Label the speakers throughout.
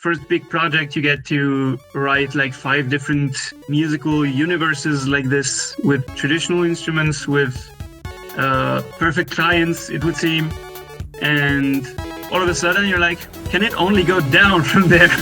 Speaker 1: first big project, you get to write like 5 different musical universes like this with traditional instruments, with perfect clients, it would seem. And all of a sudden you're like, can it only go down from there?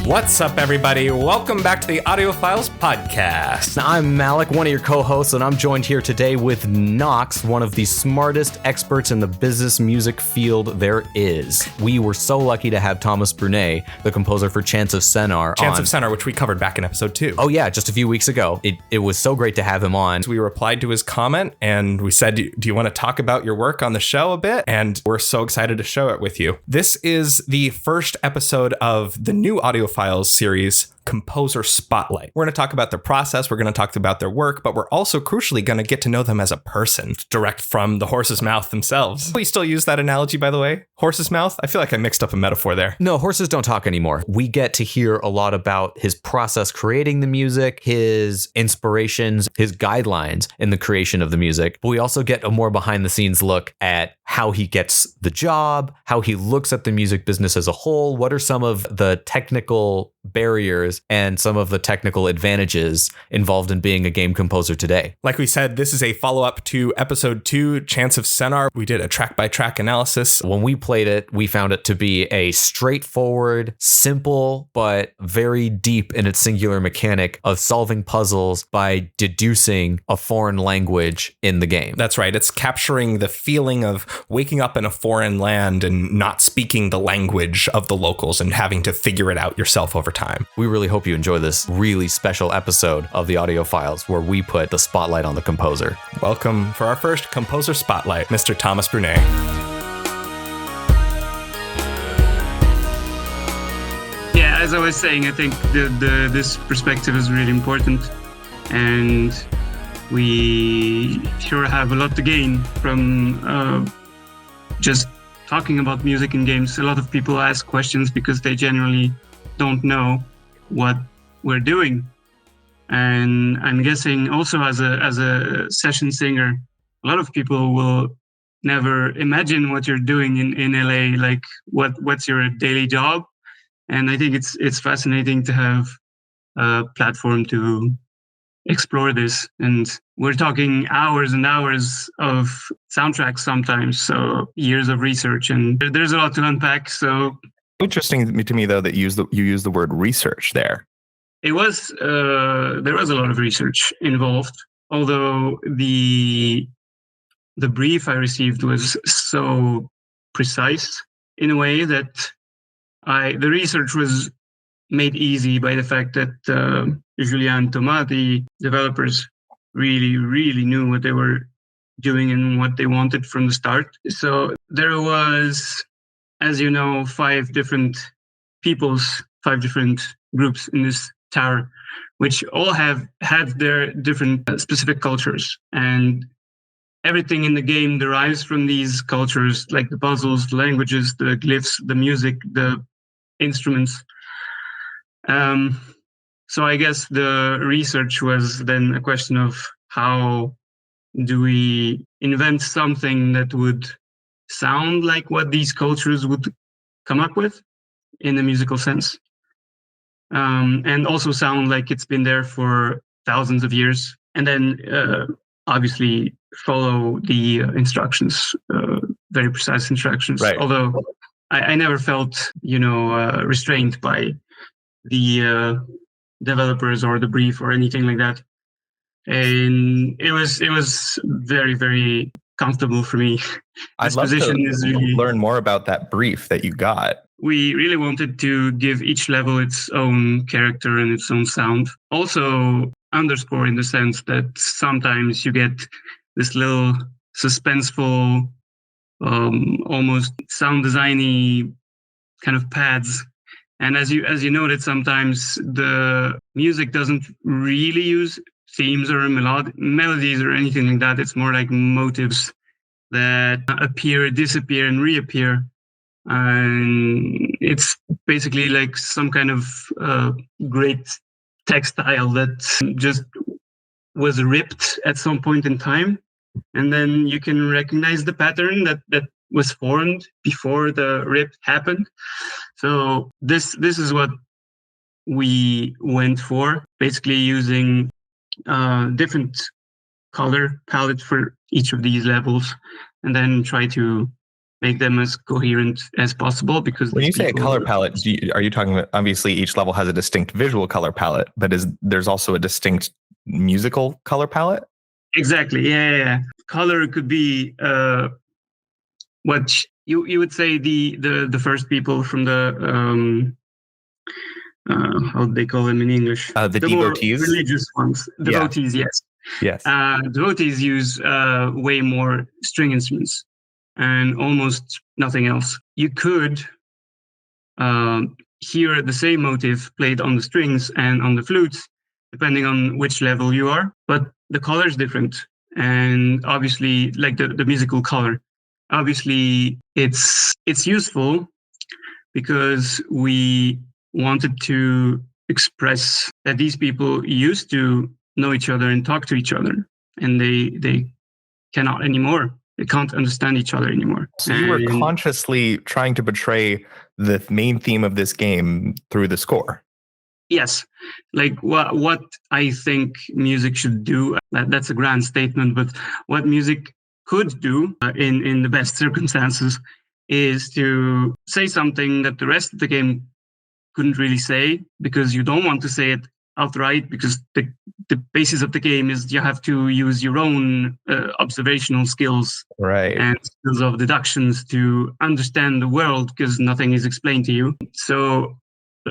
Speaker 2: What's up, everybody? Welcome back to the Audiophiles podcast.
Speaker 3: I'm Malik, one of your co-hosts, and I'm joined here today with Knox, one of the smartest experts in the business music field there is. We were so lucky to have Thomas Brunet, the composer for Chants of Sennaar,
Speaker 2: Chants of Sennaar, which we covered back in episode 2.
Speaker 3: Oh yeah, just a few weeks ago. It was so great to have him on.
Speaker 2: So we replied to his comment and we said, do you want to talk about your work on the show a bit? And we're so excited to show it with you. This is the first episode of the new Audiophiles series, Composer Spotlight. We're going to talk about their process, we're going to talk about their work, but we're also crucially going to get to know them as a person, direct from the horse's mouth themselves. We still use that analogy, by the way? Horse's mouth? I feel like I mixed up a metaphor there.
Speaker 3: No, horses don't talk anymore. We get to hear a lot about his process creating the music, his inspirations, his guidelines in the creation of the music, but we also get a more behind the scenes look at how he gets the job, how he looks at the music business as a whole, what are some of the technical barriers and some of the technical advantages involved in being a game composer today.
Speaker 2: Like we said, this is a follow-up to episode 2, Chants of Sennaar. We did a track-by-track analysis.
Speaker 3: When we played it, we found it to be a straightforward, simple, but very deep in its singular mechanic of solving puzzles by deducing a foreign language in the game.
Speaker 2: That's right. It's capturing the feeling of waking up in a foreign land and not speaking the language of the locals and having to figure it out yourself over time.
Speaker 3: We really hope you enjoy this really special episode of the Audiophiles where we put the spotlight on the composer.
Speaker 2: Welcome for our first Composer Spotlight, Mr. Thomas Brunet.
Speaker 1: Yeah, as I was saying, I think this perspective is really important, and we sure have a lot to gain from just talking about music in games. A lot of people ask questions because they generally don't know what we're doing, and I'm guessing also as a session singer, a lot of people will never imagine what you're doing in LA, like what's your daily job. And I think it's fascinating to have a platform to explore this. And we're talking hours and hours of soundtracks sometimes, so years of research, and there's a lot to unpack. So
Speaker 4: interesting to me, though, that you use the word research there.
Speaker 1: It was there was a lot of research involved, although the brief I received was so precise in a way that the research was made easy by the fact that Julia and Thomas, the developers, really knew what they were doing and what they wanted from the start. So there was, as you know, 5 different groups in this tower, which all have had their different specific cultures. And everything in the game derives from these cultures, like the puzzles, the languages, the glyphs, the music, the instruments. So I guess the research was then a question of how do we invent something that would sound like what these cultures would come up with in a musical sense, and also sound like it's been there for thousands of years, and then obviously follow the instructions, very precise instructions.
Speaker 4: Right.
Speaker 1: Although I never felt, restrained by the developers or the brief or anything like that, and it was very, very comfortable for me.
Speaker 4: I'd love to learn more about that brief that you got.
Speaker 1: We really wanted to give each level its own character and its own sound. Also underscore in the sense that sometimes you get this little suspenseful, almost sound designy kind of pads. And as you noted, sometimes the music doesn't really use themes or melodies or anything like that. It's more like motives that appear, disappear, and reappear. And it's basically like some kind of great textile that just was ripped at some point in time, and then you can recognize the pattern that was formed before the rip happened. So this is what we went for, basically using different color palette for each of these levels, and then try to make them as coherent as possible. Because
Speaker 4: when you say a color palette, are you talking about, obviously each level has a distinct visual color palette, but there's also a distinct musical color palette?
Speaker 1: Exactly. Yeah. Color could be what you would say the first people from the how do they call them in English?
Speaker 4: The devotees,
Speaker 1: more religious ones. Devotees,
Speaker 4: yeah.
Speaker 1: Yes. Devotees use way more string instruments and almost nothing else. You could hear the same motive played on the strings and on the flutes, depending on which level you are, but the color is different. And obviously, like the musical color, obviously it's useful because we wanted to express that these people used to know each other and talk to each other, and they cannot anymore. They can't understand each other anymore.
Speaker 4: So you were consciously trying to portray the main theme of this game through the score.
Speaker 1: Yes, like what I think music should do. That's a grand statement, but what music could do in the best circumstances is to say something that the rest of the game couldn't really say, because you don't want to say it outright, because the basis of the game is you have to use your own observational skills,
Speaker 4: right,
Speaker 1: and skills of deductions to understand the world, because nothing is explained to you. So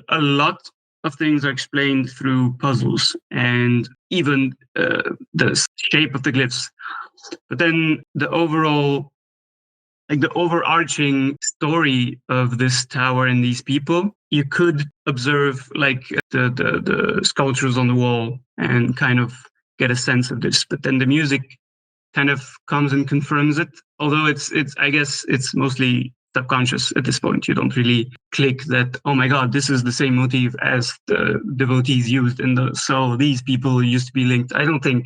Speaker 1: a lot of things are explained through puzzles and even the shape of the glyphs. But then the overarching story of this tower and these people, you could observe like the sculptures on the wall and kind of get a sense of this. But then the music kind of comes and confirms it. Although it's I guess it's mostly subconscious at this point. You don't really click that, oh my God, this is the same motif as the devotees used, and so these people used to be linked. I don't think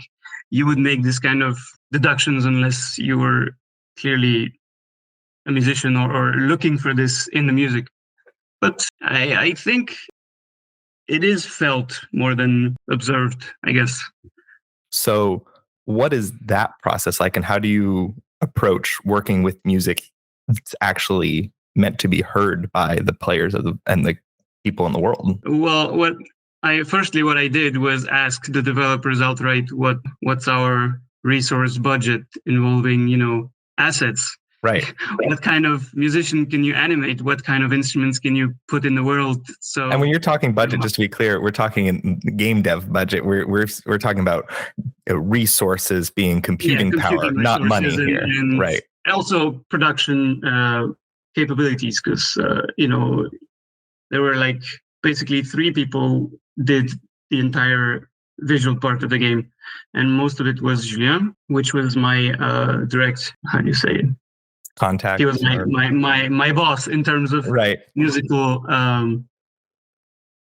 Speaker 1: you would make this kind of deductions unless you were clearly a musician or looking for this in the music. But I think it is felt more than observed, I guess.
Speaker 4: So what is that process like, and how do you approach working with music that's actually meant to be heard by the players and the people in the world?
Speaker 1: Well, what I did was ask the developers outright what's our resource budget involving, assets.
Speaker 4: Right.
Speaker 1: What kind of musician can you animate? What kind of instruments can you put in the world? So,
Speaker 4: and when you're talking budget, just to be clear, we're talking in game dev budget. We're talking about resources being computing power, not money here. And right.
Speaker 1: Also production capabilities, because there were like basically 3 people did the entire visual part of the game, and most of it was Julien, which was my direct, how do you say it?
Speaker 4: Contact.
Speaker 1: He was my boss in terms of musical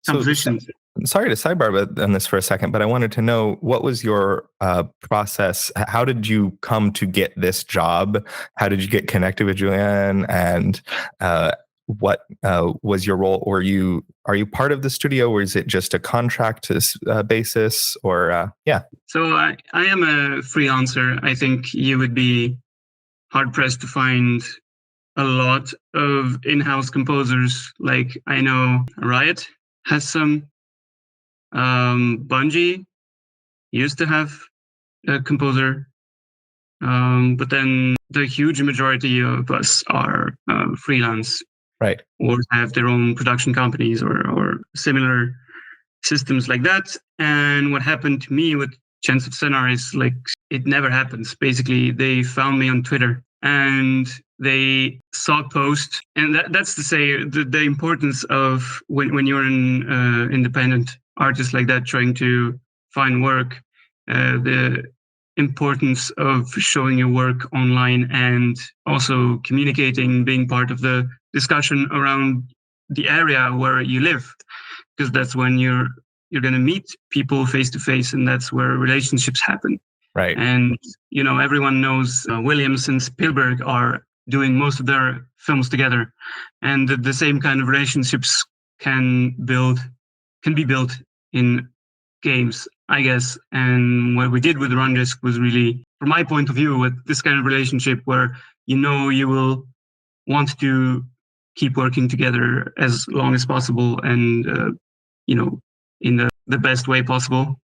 Speaker 1: composition.
Speaker 4: So, sorry to sidebar on this for a second, but I wanted to know, what was your process? How did you come to get this job? How did you get connected with Julien? And what was your role? Are you part of the studio, or is it just a contract basis? Or
Speaker 1: So I am a freelancer. I think you would be hard-pressed to find a lot of in-house composers. Like, I know Riot has some. Bungie used to have a composer. But then the huge majority of us are freelance.
Speaker 4: Right.
Speaker 1: Or have their own production companies or similar systems like that. And what happened to me with Chants of Sennaar is like, it never happens. Basically, they found me on Twitter and they saw a post. And that's to say the importance of when you're an independent artist like that trying to find work, the importance of showing your work online and also communicating, being part of the discussion around the area where you live, because that's when you're you're going to meet people face to face, and that's where relationships happen.
Speaker 4: Right.
Speaker 1: And, everyone knows Williams and Spielberg are doing most of their films together. And the same kind of relationships can be built in games, I guess. And what we did with Run Risk was really, from my point of view, with this kind of relationship where you will want to keep working together as long as possible and, in the best way possible.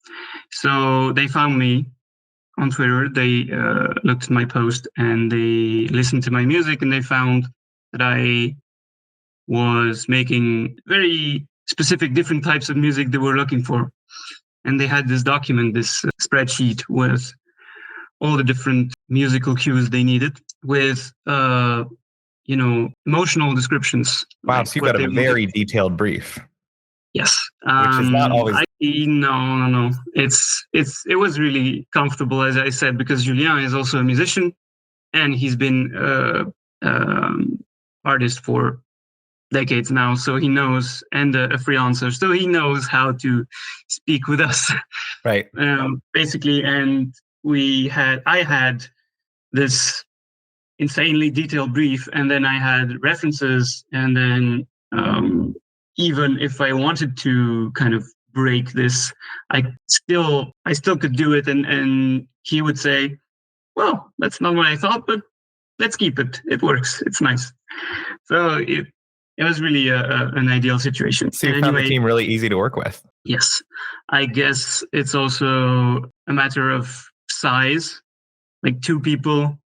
Speaker 1: So they found me on Twitter. They looked at my post and they listened to my music, and they found that I was making very specific different types of music they were looking for. And they had this document, this spreadsheet with all the different musical cues they needed with, emotional descriptions.
Speaker 4: Wow.
Speaker 1: Like
Speaker 4: So you
Speaker 1: what
Speaker 4: got
Speaker 1: they
Speaker 4: a
Speaker 1: wanted.
Speaker 4: very detailed brief.
Speaker 1: Yes.
Speaker 4: Which is not always.
Speaker 1: No. It was really comfortable, as I said, because Julien is also a musician, and he's been artist for decades now, so he knows, and a freelancer, so he knows how to speak with us,
Speaker 4: Right.
Speaker 1: basically. And I had this insanely detailed brief, and then I had references, and then even if I wanted to kind of break this, I still could do it, and he would say, well, that's not what I thought, but let's keep it. It works. It's nice. So it was really an ideal situation.
Speaker 4: So you found the team really easy to work with.
Speaker 1: Yes. I guess it's also a matter of size. Like 2 people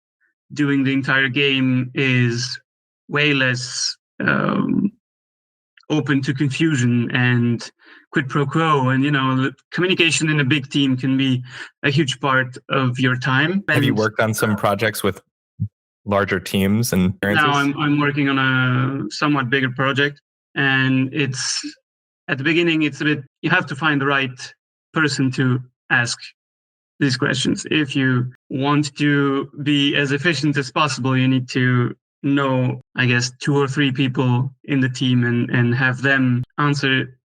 Speaker 1: doing the entire game is way less open to confusion and quid pro quo. And, communication in a big team can be a huge part of your time.
Speaker 4: Have you worked on some projects with larger teams and appearances?
Speaker 1: Now I'm working on a somewhat bigger project, and it's at the beginning, it's a bit, you have to find the right person to ask these questions. If you want to be as efficient as possible, you need to know, I guess, 2 or 3 people in the team and have them answer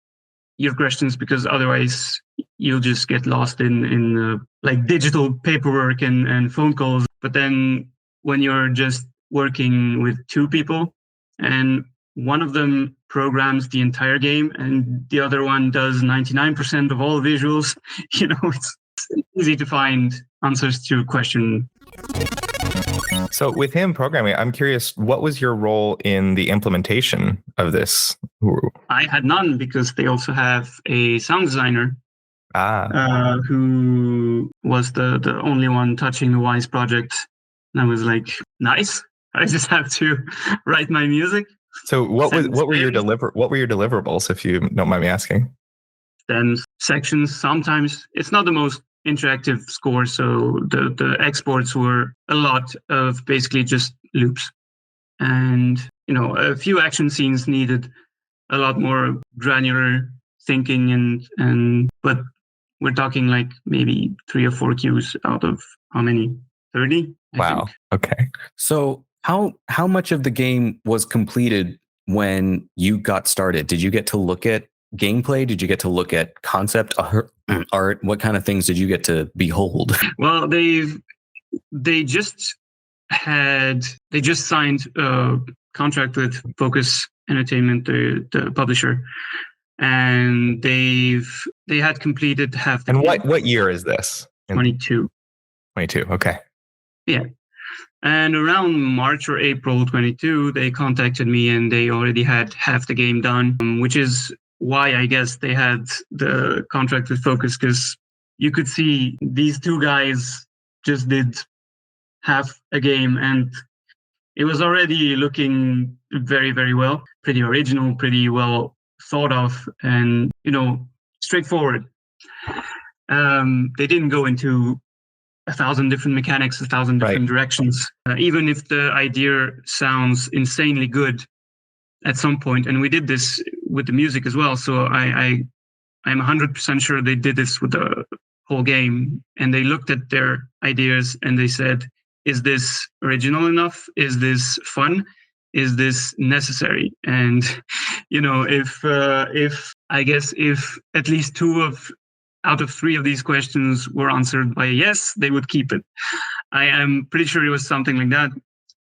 Speaker 1: your questions, because otherwise you'll just get lost in like digital paperwork and phone calls. But then when you're just working with 2 people and one of them programs the entire game and the other one does 99% of all visuals, it's easy to find answers to question.
Speaker 4: So with him programming, I'm curious, what was your role in the implementation of this?
Speaker 1: I had none, because they also have a sound designer who was the only one touching the Wise project. And I was like, nice. I just have to write my music.
Speaker 4: So what were your deliverables, if you don't mind me asking?
Speaker 1: Stems, sections. Sometimes it's not the most interactive score, so the exports were a lot of basically just loops, and a few action scenes needed a lot more granular thinking, but we're talking like maybe 3 or 4 cues out of how many? 30?
Speaker 4: Wow. Okay.
Speaker 5: So how much of the game was completed when you got started? Did you get to look at gameplay? Did you get to look at concept art? What kind of things did you get to behold?
Speaker 1: Well, they just signed a contract with Focus Entertainment, the publisher, and they had completed half the
Speaker 4: And
Speaker 1: game.
Speaker 4: what year is this?
Speaker 1: 22.
Speaker 4: 22. Okay.
Speaker 1: Yeah. And around March or April 22, they contacted me and they already had half the game done, which is why I guess they had the contract with Focus, because you could see these 2 guys just did half a game and it was already looking very, very well, pretty original, pretty well thought of, and, straightforward. They didn't go into 1,000 different mechanics, 1,000 different directions, even if the idea sounds insanely good at some point. And we did this with the music as well. So I'm 100% sure they did this with the whole game. And they looked at their ideas and they said, is this original enough? Is this fun? is this necessary? And if at least out of three of these questions were answered by a yes, they would keep it. I am pretty sure it was something like that.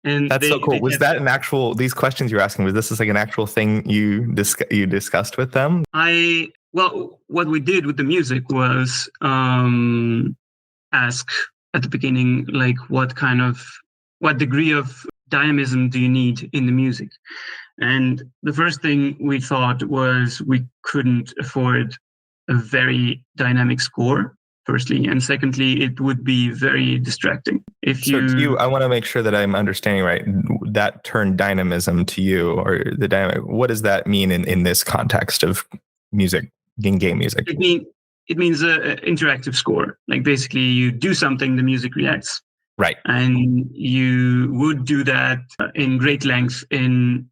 Speaker 1: And
Speaker 4: that's so cool. Was that an actual, these questions you're asking, was this like an actual thing you discussed with them?
Speaker 1: Well, what we did with the music was ask at the beginning, like, what degree of dynamism do you need in the music? And the first thing we thought was we couldn't afford a very dynamic score, firstly, and secondly, it would be very distracting.
Speaker 4: I want to make sure that I'm understanding right. That term dynamism to you, or the dynamic, what does that mean in this context of music, in game music?
Speaker 1: It means an interactive score. Like basically, you do something, the music reacts.
Speaker 4: Right.
Speaker 1: And you would do that in great length in,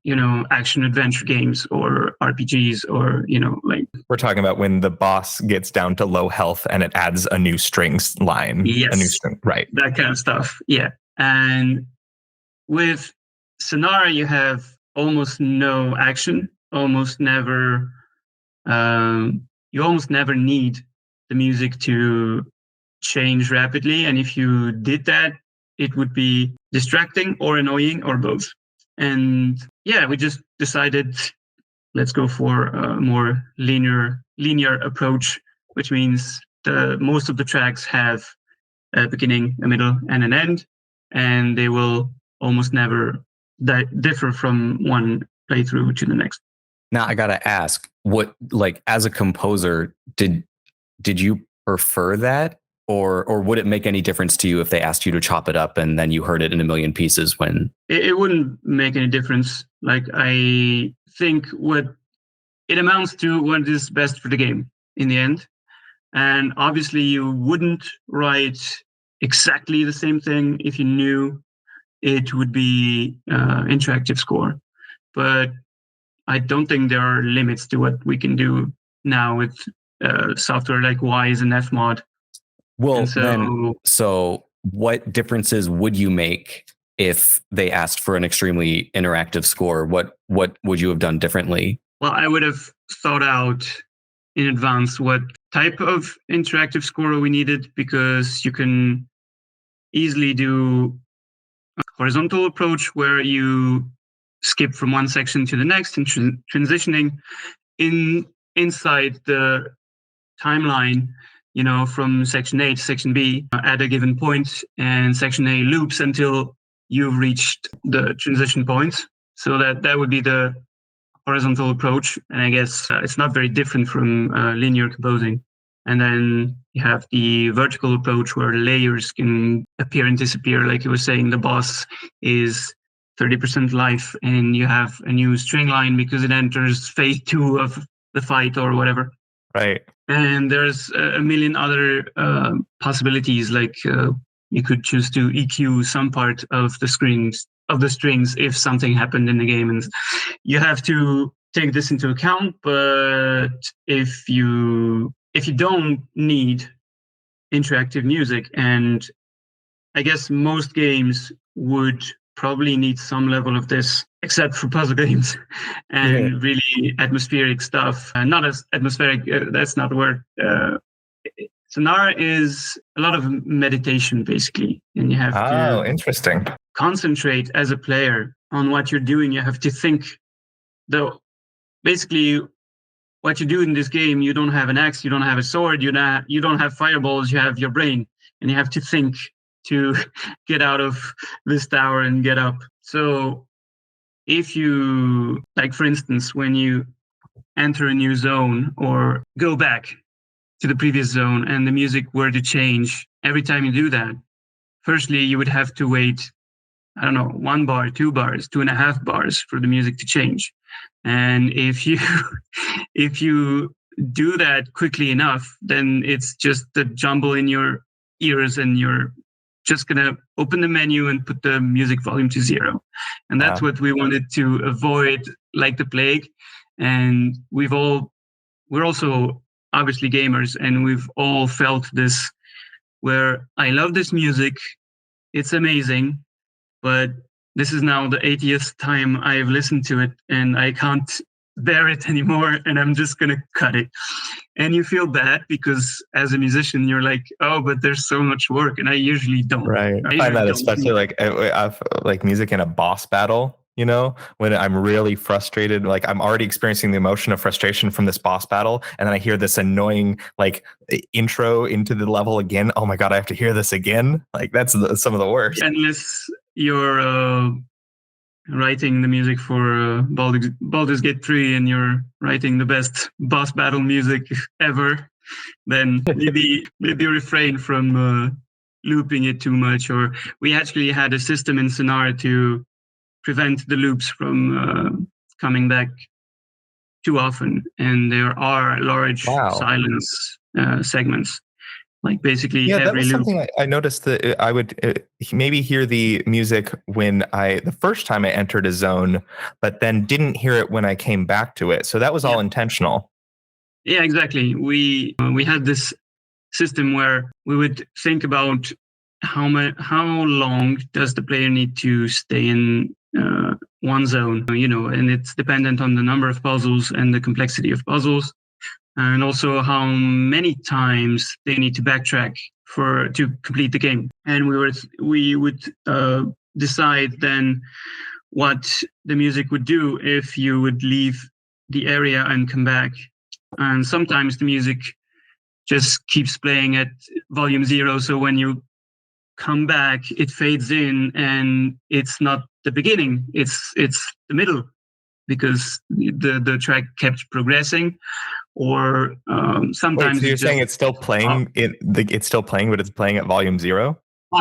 Speaker 1: action adventure games or RPGs or, like.
Speaker 4: We're talking about when the boss gets down to low health and it adds a new strings line.
Speaker 1: Yes.
Speaker 4: A new string, right.
Speaker 1: That kind of stuff. Yeah. And with Sennaar, you have almost no action, almost never, you almost never need the music to change rapidly, and if you did that, it would be distracting or annoying or both. And yeah, we just decided, let's go for a more linear approach, which means most of the tracks have a beginning, a middle, and an end, and they will almost never differ from one playthrough to the next.
Speaker 5: Now I gotta ask, what, like, as a composer, did you prefer that? Or would it make any difference to you if they asked you to chop it up and then you heard it in a million pieces when...
Speaker 1: It wouldn't make any difference. Like, I think what it amounts to what is best for the game in the end. And obviously you wouldn't write exactly the same thing if you knew it would be interactive score. But I don't think there are limits to what we can do now with software like Wise and Fmod.
Speaker 5: Well, so what differences would you make if they asked for an extremely interactive score? What would you have done differently?
Speaker 1: Well, I would have thought out in advance what type of interactive score we needed, because you can easily do a horizontal approach where you skip from one section to the next and transitioning inside the timeline, from section A to section B at a given point, and section A loops until you've reached the transition point. So that would be the horizontal approach. And I guess it's not very different from linear composing. And then you have the vertical approach where layers can appear and disappear. Like you were saying, the boss is 30% life and you have a new string line because it enters phase 2 of the fight or whatever.
Speaker 4: Right.
Speaker 1: And there's a million other possibilities, like you could choose to EQ some part of the strings if something happened in the game, and you have to take this into account. But if you don't need interactive music, and I guess most games would probably need some level of this, except for puzzle games and really atmospheric stuff. Not as atmospheric, that's not the word. Sennaar is a lot of meditation, basically. And you have to
Speaker 4: interesting.
Speaker 1: Concentrate as a player on what you're doing. You have to think, though. Basically, what you do in this game, you don't have an axe, you don't have a sword, you don't have fireballs, you have your brain. And you have to think to get out of this tower and get up. So if you, like, for instance, when you enter a new zone or go back to the previous zone and the music were to change every time you do that, firstly, you would have to wait, 1 bar, 2 bars, 2.5 bars for the music to change. And if you do that quickly enough, then it's just the jumble in your ears and you're just going to open the menu and put the music volume to 0. And that's what we wanted to avoid like the plague. And we're also obviously gamers, and we've all felt this, where I love this music, it's amazing, but this is now the 80th time I've listened to it and I can't bear it anymore and I'm just going to cut it. And you feel bad because as a musician, you're like, oh, but there's so much work. And I usually don't.
Speaker 4: Right. I find that especially like music in a boss battle, you know, when I'm really frustrated, like I'm already experiencing the emotion of frustration from this boss battle. And then I hear this annoying like intro into the level again. Oh my God, I have to hear this again. Like that's some of the worst.
Speaker 1: Unless you're writing the music for Baldur's Gate 3 and you're writing the best boss battle music ever, then maybe refrain from looping it too much. Or we actually had a system in Sennaar to prevent the loops from coming back too often. And there are large silence segments. Like basically
Speaker 4: that
Speaker 1: every
Speaker 4: was
Speaker 1: loop.
Speaker 4: something I noticed that I would maybe hear the music when the first time I entered a zone, but then didn't hear it when I came back to it. So that was all intentional.
Speaker 1: Yeah, exactly. We had this system where we would think about how long does the player need to stay in one zone, you know, and it's dependent on the number of puzzles and the complexity of puzzles. And also how many times they need to backtrack to complete the game. And we would decide then what the music would do if you would leave the area and come back. And sometimes the music just keeps playing at volume 0. So when you come back, it fades in and it's not the beginning, it's the middle, because the track kept progressing. Or sometimes.
Speaker 4: Wait, so you're saying it's still playing? It's still playing, but it's playing at volume 0.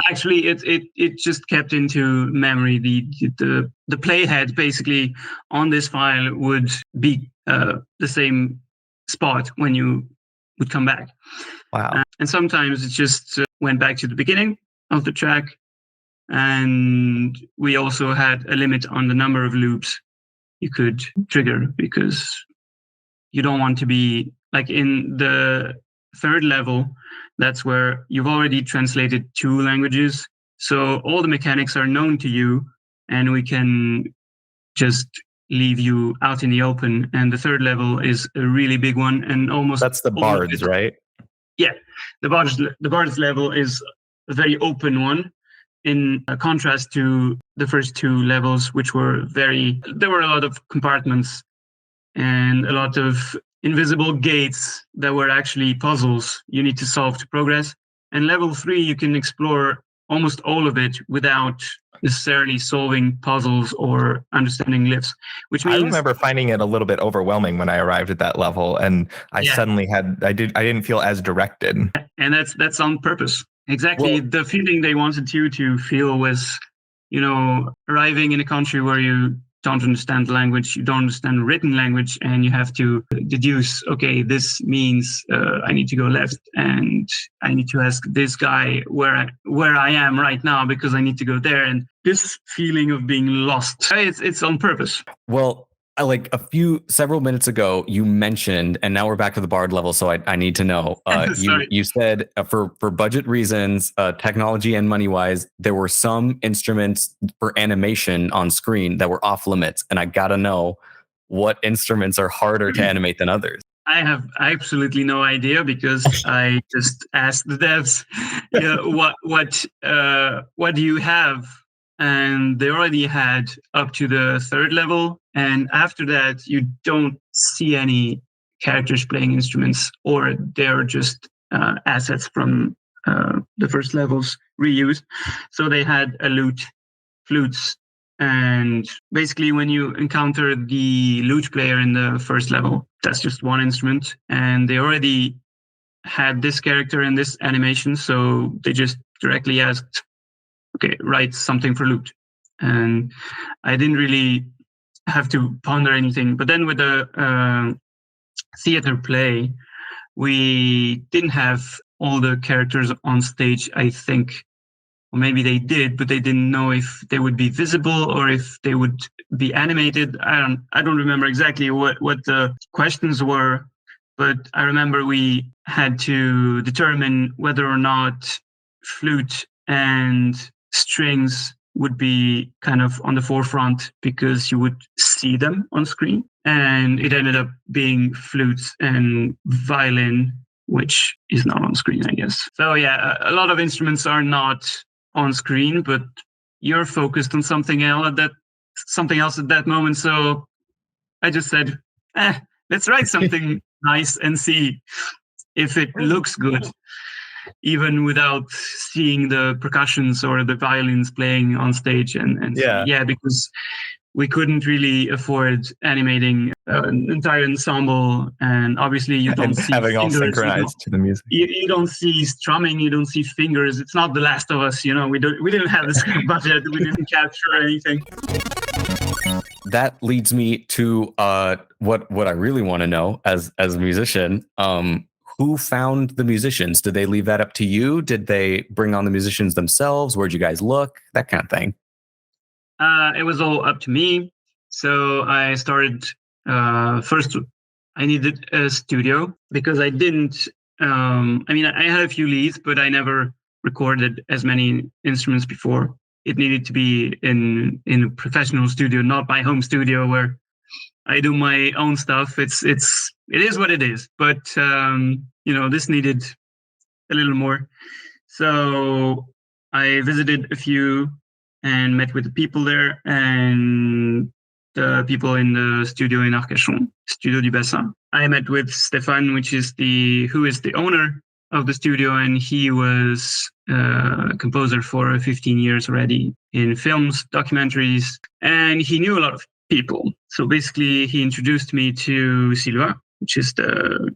Speaker 1: Actually, it just kept into memory. The playhead basically on this file would be the same spot when you would come back.
Speaker 4: Wow.
Speaker 1: And sometimes it just went back to the beginning of the track. And we also had a limit on the number of loops you could trigger, because you don't want to be like in the third level. That's where you've already translated 2 languages. So all the mechanics are known to you and we can just leave you out in the open. And the third level is a really big one, and almost
Speaker 4: that's the bards, right?
Speaker 1: Yeah. The bards level is a very open one, in contrast to the first 2 levels, which there were a lot of compartments and a lot of invisible gates that were actually puzzles you need to solve to progress. And level 3, you can explore almost all of it without necessarily solving puzzles or understanding glyphs, which means I
Speaker 4: remember finding it a little bit overwhelming when I arrived at that level, and I suddenly I didn't feel as directed.
Speaker 1: And that's on purpose. Exactly. Well, the feeling they wanted you to feel was, you know, arriving in a country where you don't understand the language, you don't understand written language, and you have to deduce, okay, this means I need to go left and I need to ask this guy where I am right now because I need to go there. And this feeling of being lost, it's on purpose.
Speaker 5: Well, like several minutes ago, you mentioned, and now we're back to the bard level, so I need to know. You said for budget reasons, technology and money wise, there were some instruments for animation on screen that were off limits, and I gotta know what instruments are harder to animate than others.
Speaker 1: I have absolutely no idea, because I just asked the devs, what do you have? And they already had up to the 3rd level. And after that, you don't see any characters playing instruments, or they're just assets from the first levels reused. So they had a lute, flutes. And basically, when you encounter the lute player in the first level, that's just one instrument. And they already had this character in this animation. So they just directly asked, okay, write something for lute. And I didn't really have to ponder anything. But then with the theater play, we didn't have all the characters on stage, I think. Or maybe they did, but they didn't know if they would be visible or if they would be animated. I don't remember exactly what the questions were, but I remember we had to determine whether or not flute and strings would be kind of on the forefront because you would see them on screen. And it ended up being flute and violin, which is not on screen, I guess. So yeah, a lot of instruments are not on screen, but you're focused on something else at that moment. So I just said, let's write something nice and see if it looks good, even without seeing the percussions or the violins playing on stage. And
Speaker 4: Yeah.
Speaker 1: Because we couldn't really afford animating an entire ensemble, and obviously you don't
Speaker 4: And
Speaker 1: see
Speaker 4: having all
Speaker 1: fingers,
Speaker 4: synchronized to the music.
Speaker 1: you don't see strumming, you don't see fingers. It's not The Last of Us, we didn't have this budget, we didn't capture anything.
Speaker 5: That leads me to what I really want to know as a musician. Who found the musicians? Did they leave that up to you? Did they bring on the musicians themselves? Where'd you guys look? That kind of thing.
Speaker 1: It was all up to me. So I started first. I needed a studio because I didn't. I had a few leads, but I never recorded as many instruments before. It needed to be in a professional studio, not my home studio where I do my own stuff. It is what it is. But this needed a little more. So I visited a few and met with the people there and the people in the studio in Arcachon, Studio du Bassin. I met with Stéphane, who is the owner of the studio, and he was a composer for 15 years already in films, documentaries, and he knew a lot of people. So basically, he introduced me to Sylvain, which is the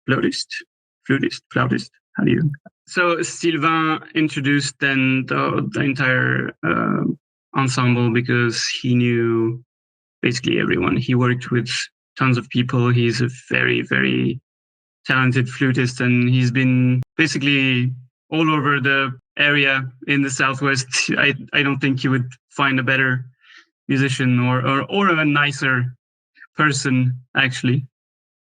Speaker 1: flautist. How do you? So Sylvain introduced then the entire ensemble because he knew basically everyone. He worked with tons of people. He's a very, very talented flutist, and he's been basically all over the area in the Southwest. I don't think you would find a better musician or a nicer person, actually.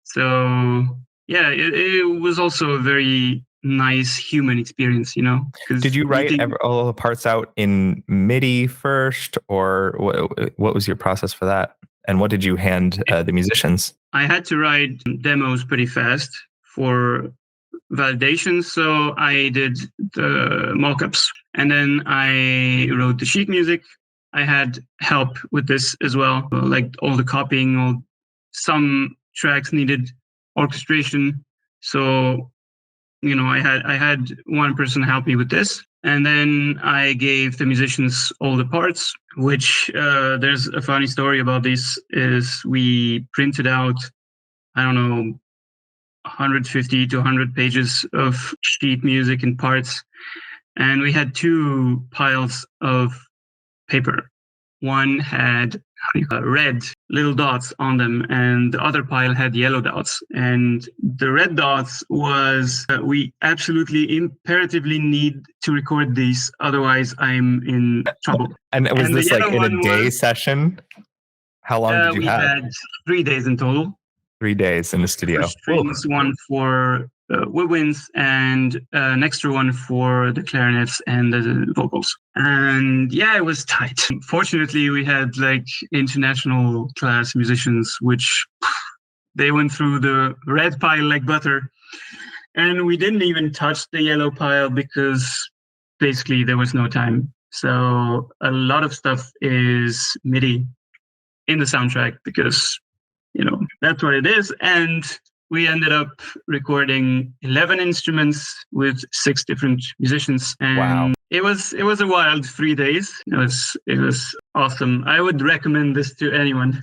Speaker 1: So yeah, it was also a very nice human experience,
Speaker 4: Did you write all the parts out in MIDI first, or what was your process for that? And what did you hand the musicians?
Speaker 1: I had to write demos pretty fast for validation, so I did the mockups, and then I wrote the sheet music. I had help with this as well, like all the copying. Some tracks needed orchestration, so I had one person help me with this, and then I gave the musicians all the parts. Which there's a funny story about this. Is we printed out, I don't know, 150 to 100 pages of sheet music and parts, and we had two piles of paper. One had red little dots on them, and the other pile had yellow dots. And the red dots was we absolutely imperatively need to record these, otherwise I'm in trouble.
Speaker 4: And was this like in a day session? How long did you have?
Speaker 1: We had 3 days in total.
Speaker 4: 3 days in the studio.
Speaker 1: Strings, one for woodwinds, and an extra one for the clarinets and the vocals. And yeah, it was tight. Fortunately, we had like international class musicians, which they went through the red pile like butter. And we didn't even touch the yellow pile because basically there was no time. So a lot of stuff is MIDI in the soundtrack because, that's what it is. And we ended up recording 11 instruments with 6 different musicians. And
Speaker 4: wow.
Speaker 1: It was a wild 3 days. It was awesome. I would recommend this to anyone.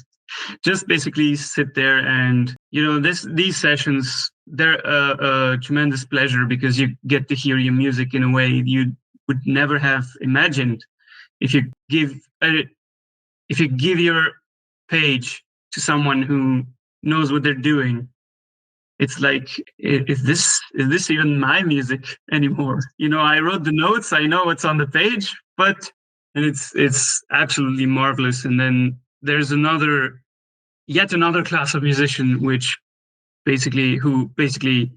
Speaker 1: Just basically sit there and, these sessions, they're a tremendous pleasure because you get to hear your music in a way you would never have imagined. If you give your page to someone who knows what they're doing, it's like, is this even my music anymore? I wrote the notes, I know what's on the page, and it's absolutely marvelous. And then there's yet another class of musician who basically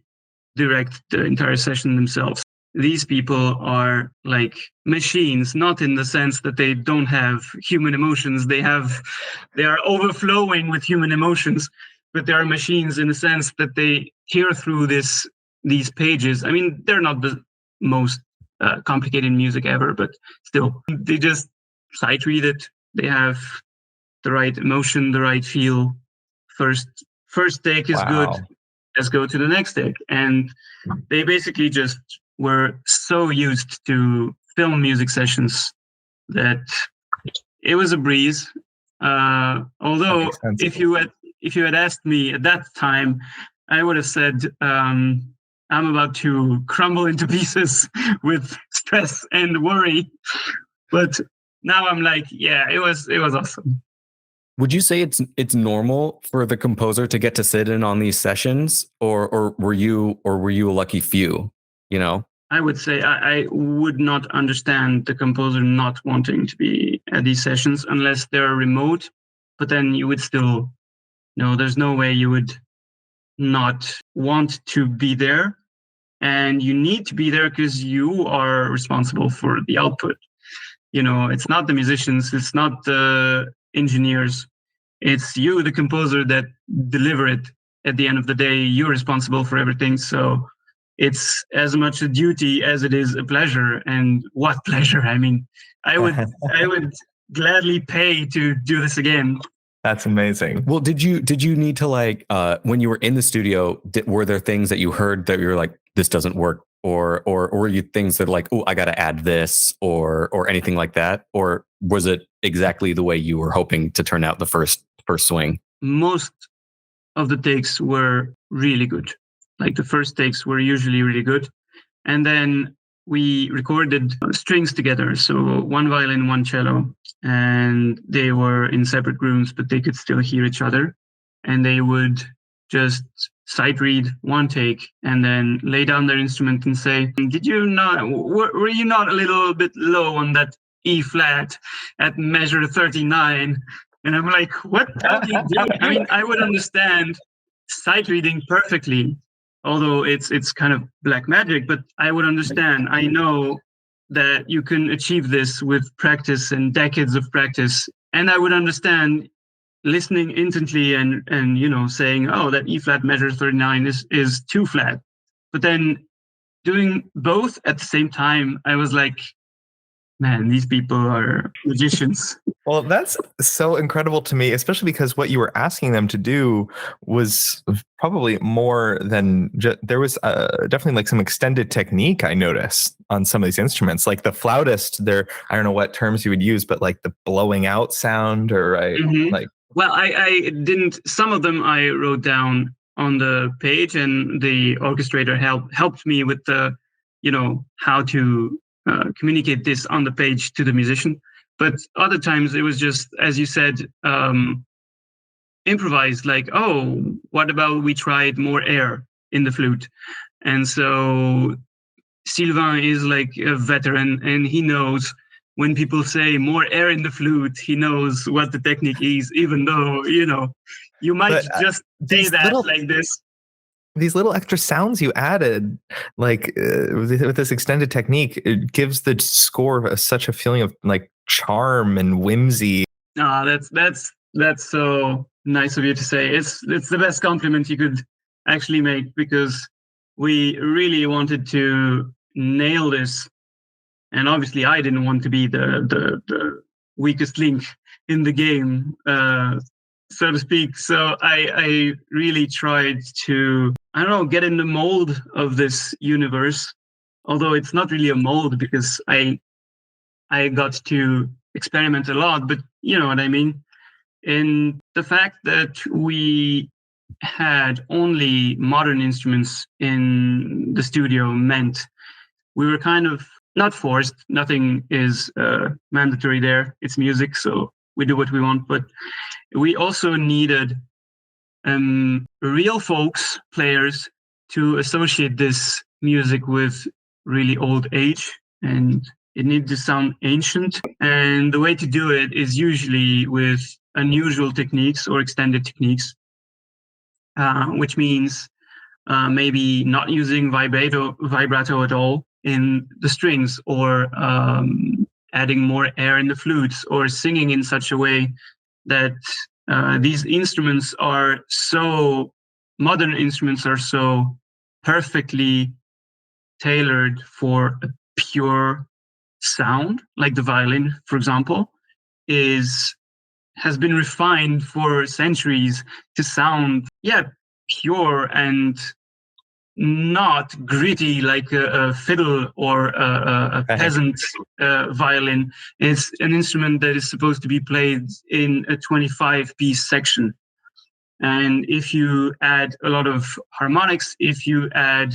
Speaker 1: direct the entire session themselves. these people are like machines, not in the sense that they don't have human emotions. They are overflowing with human emotions, but they are machines in the sense that they hear through these pages. I mean, they're not the most complicated music ever, but still, they just sight read it. They have the right emotion, the right feel. First take is good. Let's go to the next take. And they basically just were so used to film music sessions that it was a breeze. Although if you had asked me at that time, I would have said I'm about to crumble into pieces with stress and worry. But now I'm like, yeah, it was awesome.
Speaker 5: Would you say it's normal for the composer to get to sit in on these sessions, or were you a lucky few? You know,
Speaker 1: I would say I would not understand the composer not wanting to be at these sessions unless they're remote. But then you would still, there's no way you would not want to be there, and you need to be there because you are responsible for the output. It's not the musicians, it's not the engineers, it's you, the composer, that deliver it. At the end of the day, you're responsible for everything. So it's as much a duty as it is a pleasure. And what pleasure! I mean, I would gladly pay to do this again.
Speaker 4: That's amazing.
Speaker 5: Well, did you need to when you were in the studio, were there things that you heard that you were like, this doesn't work? Or were you things that like, oh, I got to add this or anything like that? Or was it exactly the way you were hoping to turn out the first swing?
Speaker 1: Most of the takes were really good. Like the first takes were usually really good. And then we recorded strings together. So one violin, one cello, and they were in separate rooms, but they could still hear each other. And they would just sight read one take and then lay down their instrument and say, were you not a little bit low on that E flat at measure 39? And I'm like, what are you doing? I mean, I would understand sight reading perfectly, although it's kind of black magic, but I would understand. I know that you can achieve this with practice and decades of practice. And I would understand listening intently and saying, oh, that E flat measure 39 is too flat. But then doing both at the same time, I was like, man, these people are magicians.
Speaker 4: Well, that's so incredible to me, especially because what you were asking them to do was probably more than there was definitely like some extended technique I noticed on some of these instruments. Like the flautist, I don't know what terms you would use, but like the blowing out sound
Speaker 1: Well, I didn't. Some of them I wrote down on the page, and the orchestrator helped me with the, how to communicate this on the page to the musician. But other times it was just, as you said, improvised. Like, oh, what about we tried more air in the flute? And so Sylvain is like a veteran, and he knows. When people say more air in the flute, he knows what the technique is, even though, you might just say that like this.
Speaker 4: These little extra sounds you added, like with this extended technique, it gives the score such a feeling of like charm and whimsy.
Speaker 1: That's so nice of you to say. It's the best compliment you could actually make, because we really wanted to nail this. And obviously, I didn't want to be the weakest link in the game, so to speak. So I really tried to, get in the mold of this universe. Although it's not really a mold, because I got to experiment a lot. But you know what I mean. In the fact that we had only modern instruments in the studio meant we were kind of not forced. Nothing is mandatory there. It's music, so we do what we want. But we also needed real folks, players, to associate this music with really old age, and it needed to sound ancient. And the way to do it is usually with unusual techniques or extended techniques, which means maybe not using vibrato at all, in the strings, or adding more air in the flutes, or singing in such a way that these instruments are so, modern instruments are so perfectly tailored for a pure sound, like the violin, for example, has been refined for centuries to sound, pure and not gritty like a fiddle or a peasant violin. It's an instrument that is supposed to be played in a 25-piece section. And if you add a lot of harmonics, if you add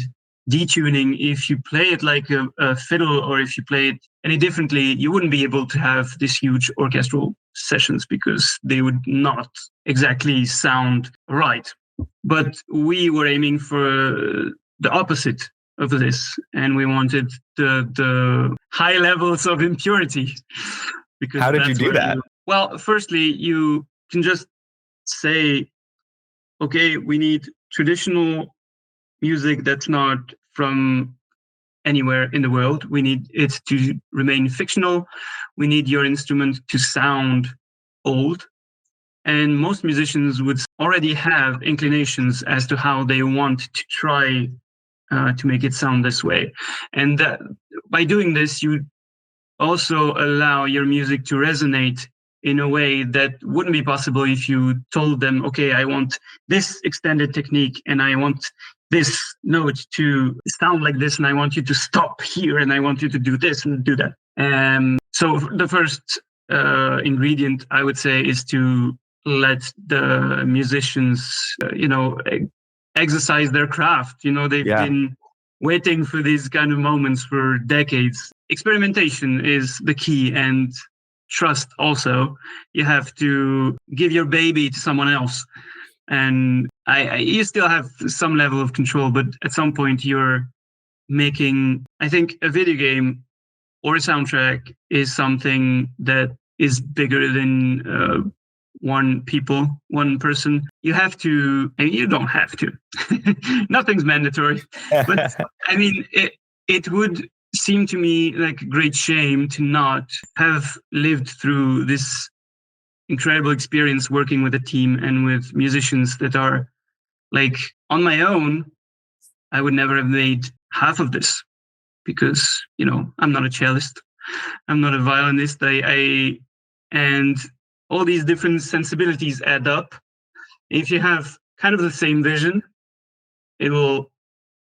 Speaker 1: detuning, if you play it like a fiddle, or if you play it any differently, you wouldn't be able to have this huge orchestral sessions because they would not exactly sound right. But we were aiming for the opposite of this, and we wanted the high levels of impurity. Because
Speaker 4: how did you do that?
Speaker 1: Well, firstly, you can just say, okay, we need traditional music that's not from anywhere in the world. We need it to remain fictional. We need your instrument to sound old. And most musicians would already have inclinations as to how they want to try to make it sound this way. And by doing this, you also allow your music to resonate in a way that wouldn't be possible if you told them, okay, I want this extended technique and I want this note to sound like this, and I want you to stop here, and I want you to do this and do that. So the first ingredient, I would say, is to let the musicians, exercise their craft. They've been waiting for these kind of moments for decades. Experimentation is the key, and trust also. You have to give your baby to someone else. And you still have some level of control, but at some point you're making, I think, a video game or a soundtrack is something that is bigger than one person. You have to, and you don't have to. Nothing's mandatory. But I mean, it would seem to me like a great shame to not have lived through this incredible experience working with a team and with musicians that are like, on my own, I would never have made half of this because, I'm not a cellist. I'm not a violinist. And all these different sensibilities add up. If you have kind of the same vision, it will,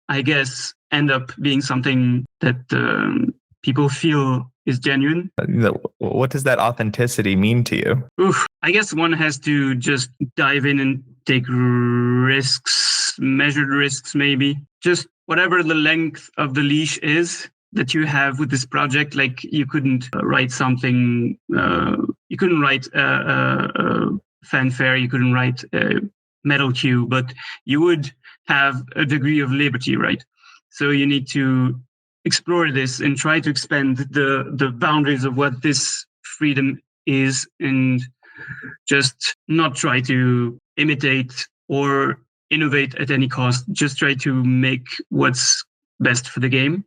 Speaker 1: I guess, end up being something that people feel is genuine.
Speaker 4: What does that authenticity mean to you?
Speaker 1: I guess one has to just dive in and take risks, measured risks maybe. Just whatever the length of the leash is that you have with this project. Like, you couldn't write something, you couldn't write a fanfare, you couldn't write a metal cue, but you would have a degree of liberty, right? So you need to explore this and try to expand the boundaries of what this freedom is, and just not try to imitate or innovate at any cost. Just try to make what's best for the game.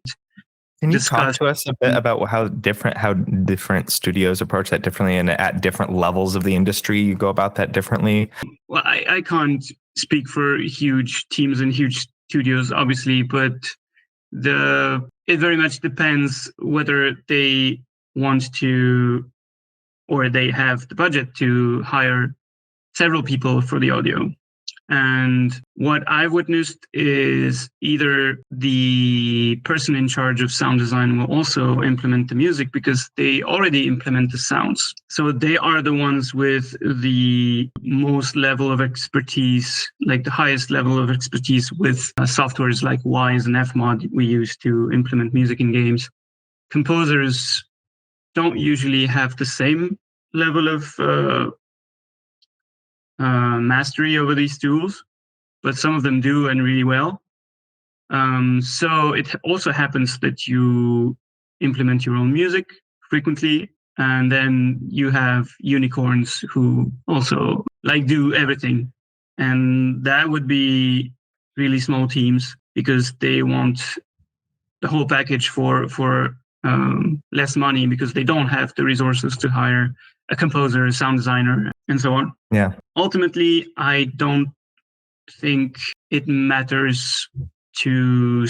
Speaker 4: Can you talk to us a bit about how different studios approach that differently, and at different levels of the industry you go about that differently?
Speaker 1: Well, I can't speak for huge teams and huge studios, obviously, but it very much depends whether they want to, or they have the budget to hire several people for the audio. And what I've witnessed is either the person in charge of sound design will also implement the music because they already implement the sounds. So they are the ones with the most level of expertise, like the highest level of expertise with softwares like Wise and Fmod we use to implement music in games. Composers don't usually have the same level of mastery over these tools, but some of them do, and really well. So it also happens that you implement your own music frequently, and then you have unicorns who also do everything. And that would be really small teams because they want the whole package for less money because they don't have the resources to hire a composer, a sound designer, and so on.
Speaker 4: Yeah.
Speaker 1: Ultimately, I don't think it matters to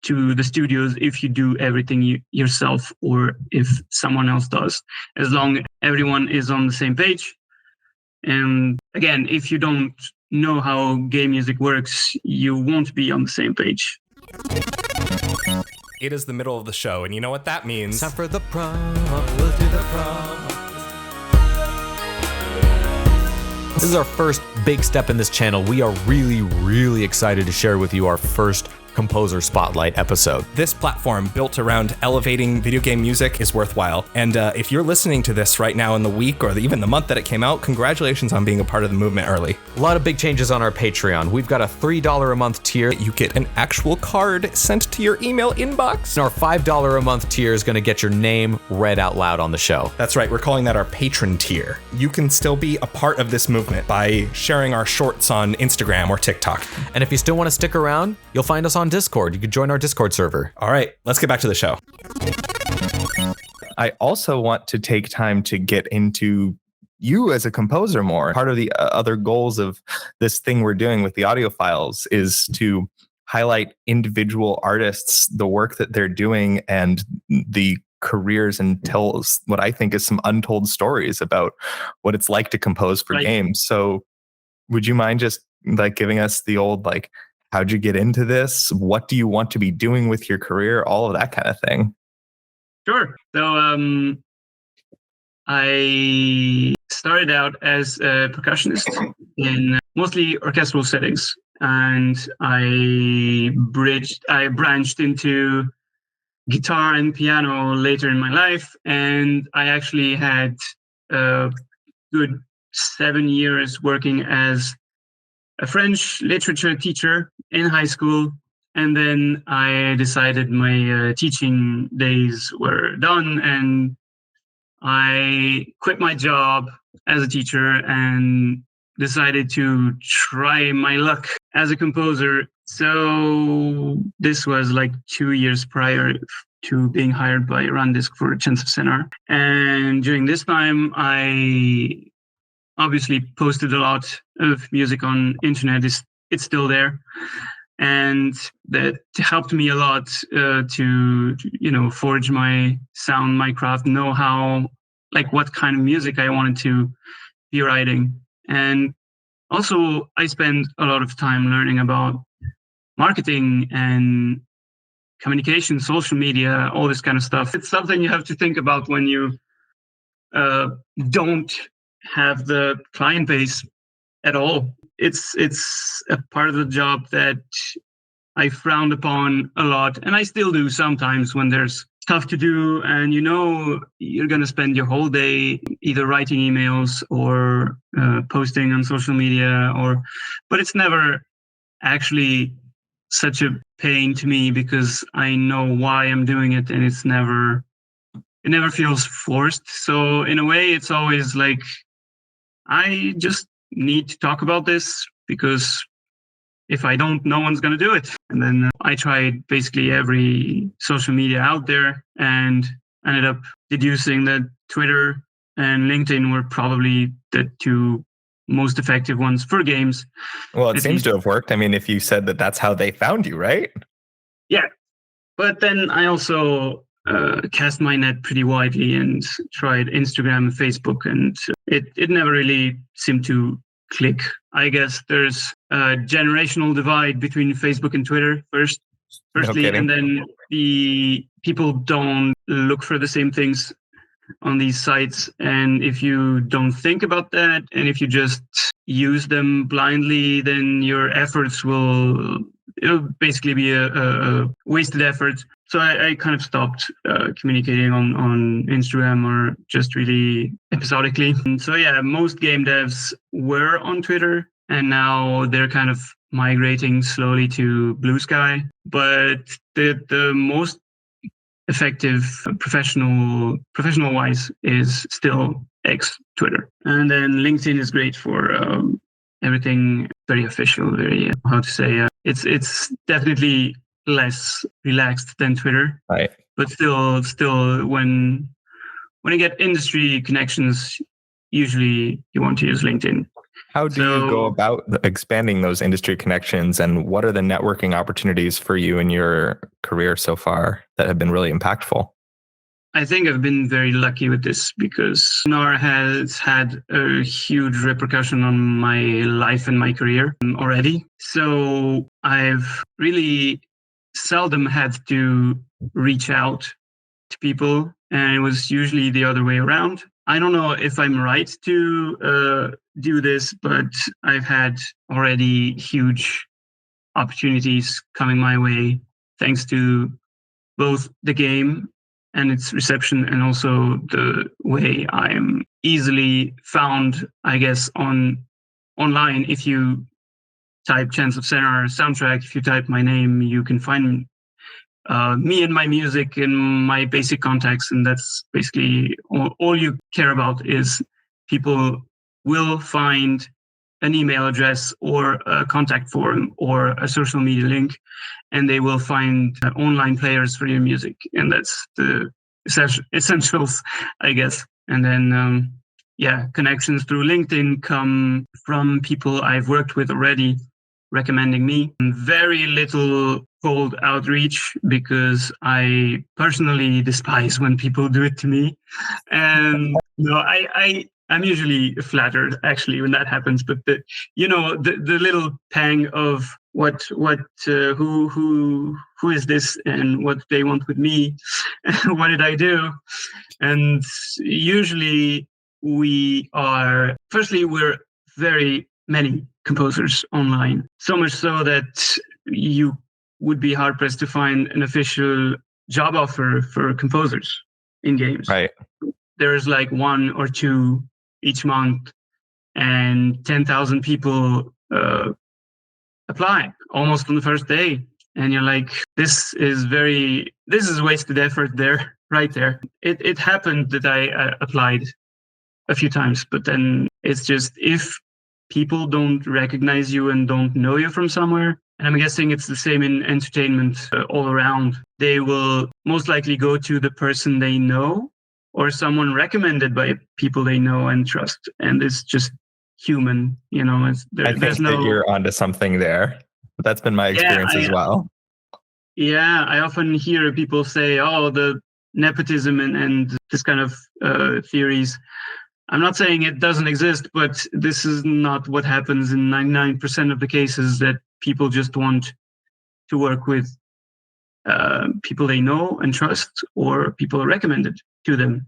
Speaker 1: the studios if you do everything yourself or if someone else does, as long as everyone is on the same page. And again, if you don't know how game music works, you won't be on the same page.
Speaker 2: It is the middle of the show, and you know what that means.
Speaker 3: Time for the prom. We'll do the prom. This is our first big step in this channel. We are really, really excited to share with you our first Composer Spotlight episode.
Speaker 2: This platform built around elevating video game music is worthwhile. And if you're listening to this right now in the week or even the month that it came out, congratulations on being a part of the movement early.
Speaker 3: A lot of big changes on our Patreon. We've got a $3 a month tier.
Speaker 2: You get an actual card sent to your email inbox.
Speaker 3: And our $5 a month tier is going to get your name read out loud on the show.
Speaker 2: That's right, we're calling that our patron tier. You can still be a part of this movement by sharing our shorts on Instagram or TikTok.
Speaker 3: And if you still want to stick around, you'll find us on Discord. You can join our Discord server.
Speaker 2: All right, let's get back to the show.
Speaker 4: I also want to take time to get into you as a composer more. Part of the other goals of this thing we're doing with the audio files is to highlight individual artists, the work that they're doing, and the careers, and tell what I think is some untold stories about what it's like to compose for games. So would you mind just like giving us the old, like, how'd you get into this? What do you want to be doing with your career? All of that kind of thing.
Speaker 1: Sure. So I started out as a percussionist in mostly orchestral settings, and I branched into guitar and piano later in my life, and I actually had a good 7 years working as a French literature teacher in high school. And then I decided my teaching days were done, and I quit my job as a teacher and decided to try my luck as a composer. So this was like 2 years prior to being hired by Randisk for Chants of Sennaar. And during this time, I obviously posted a lot of music on internet. It's still there. And that helped me a lot to forge my sound, my craft, know how, like, what kind of music I wanted to be writing. And also I spent a lot of time learning about marketing and communication, social media, all this kind of stuff. It's something you have to think about when you don't have the client base at all. It's a part of the job that I frowned upon a lot, and I still do sometimes when there's stuff to do and you're going to spend your whole day either writing emails or posting on social media, but it's never actually such a pain to me because I know why I'm doing it, and it never feels forced. So in a way, it's always like I just need to talk about this because if I don't, no one's going to do it. And then I tried basically every social media out there and ended up deducing that Twitter and LinkedIn were probably the two most effective ones for games.
Speaker 4: Well, it seems to have worked. I mean, if you said that that's how they found you, right?
Speaker 1: Yeah. But then I also cast my net pretty widely and tried Instagram and Facebook, and it never really seemed to click. I guess there's a generational divide between Facebook and Twitter firstly, and then the people don't look for the same things on these sites. And if you don't think about that, and if you just use them blindly, then your efforts it'll basically be a wasted effort. So I kind of stopped communicating on Instagram, or just really episodically. And so yeah, most game devs were on Twitter, and now they're kind of migrating slowly to Blue Sky. But the most effective professional wise is still Twitter. And then LinkedIn is great for everything very official, very it's definitely less relaxed than Twitter.
Speaker 4: Right.
Speaker 1: But still, when you get industry connections, usually you want to use LinkedIn.
Speaker 4: How do you go about expanding those industry connections, and what are the networking opportunities for you in your career so far that have been really impactful?
Speaker 1: I think I've been very lucky with this because Sennaar has had a huge repercussion on my life and my career already. So I've really seldom had to reach out to people, and it was usually the other way around. I don't know if I'm right to do this, but I've had already huge opportunities coming my way thanks to both the game and its reception, and also the way I am easily found, I guess, online. If you type Chants of Sennaar soundtrack, if you type my name, you can find me and my music and my basic contacts, and that's basically all you care about. Is people will find an email address or a contact form or a social media link, and they will find online players for your music, and that's the essentials, I guess. And then connections through LinkedIn come from people I've worked with already recommending me. Very little cold outreach, because I personally despise when people do it to me. And I'm usually flattered actually when that happens, but the little pang of who is this and what they want with me, what did I do? And usually we're very many composers online, so much so that you would be hard pressed to find an official job offer for composers in games.
Speaker 4: Right.
Speaker 1: There's like 1 or 2 each month, and 10,000 people apply almost on the first day. And you're like, this is wasted effort there, right there. It happened that I applied a few times, but then it's just, if people don't recognize you and don't know you from somewhere, and I'm guessing it's the same in entertainment all around, they will most likely go to the person they know or someone recommended by people they know and trust. And it's just human,
Speaker 4: I think that you're onto something there. That's been my experience as well.
Speaker 1: Yeah, I often hear people say, oh, the nepotism and this kind of theories. I'm not saying it doesn't exist, but this is not what happens in 99% of the cases, that people just want to work with people they know and trust, or people recommended to them.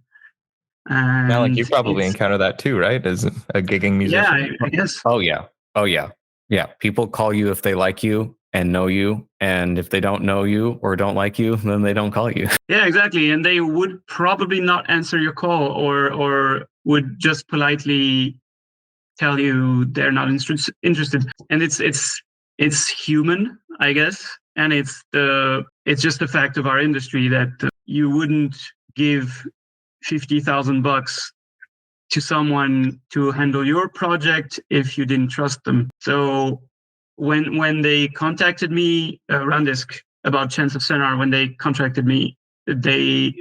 Speaker 1: And
Speaker 4: now, like, you probably encounter that too, right? As a gigging musician.
Speaker 1: Yeah, I guess.
Speaker 5: Oh yeah. Yeah. People call you if they like you and know you. And if they don't know you or don't like you, then they don't call you.
Speaker 1: Yeah, exactly. And they would probably not answer your call, or would just politely tell you they're not interested. And it's human, I guess. And it's just the fact of our industry that you wouldn't give $50,000 to someone to handle your project if you didn't trust them. So when they contacted me, Randisk, about Chants of Sennaar, when they contracted me, I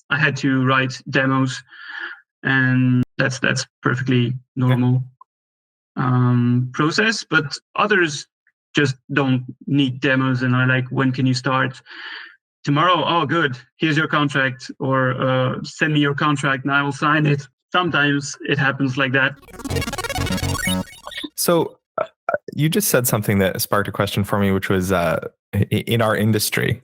Speaker 1: had to write demos, and that's perfectly normal process. But others just don't need demos and are like, when can you start? Tomorrow. Oh, good. Here's your contract, or send me your contract and I will sign it. Sometimes it happens like that.
Speaker 4: So you just said something that sparked a question for me, which was in our industry.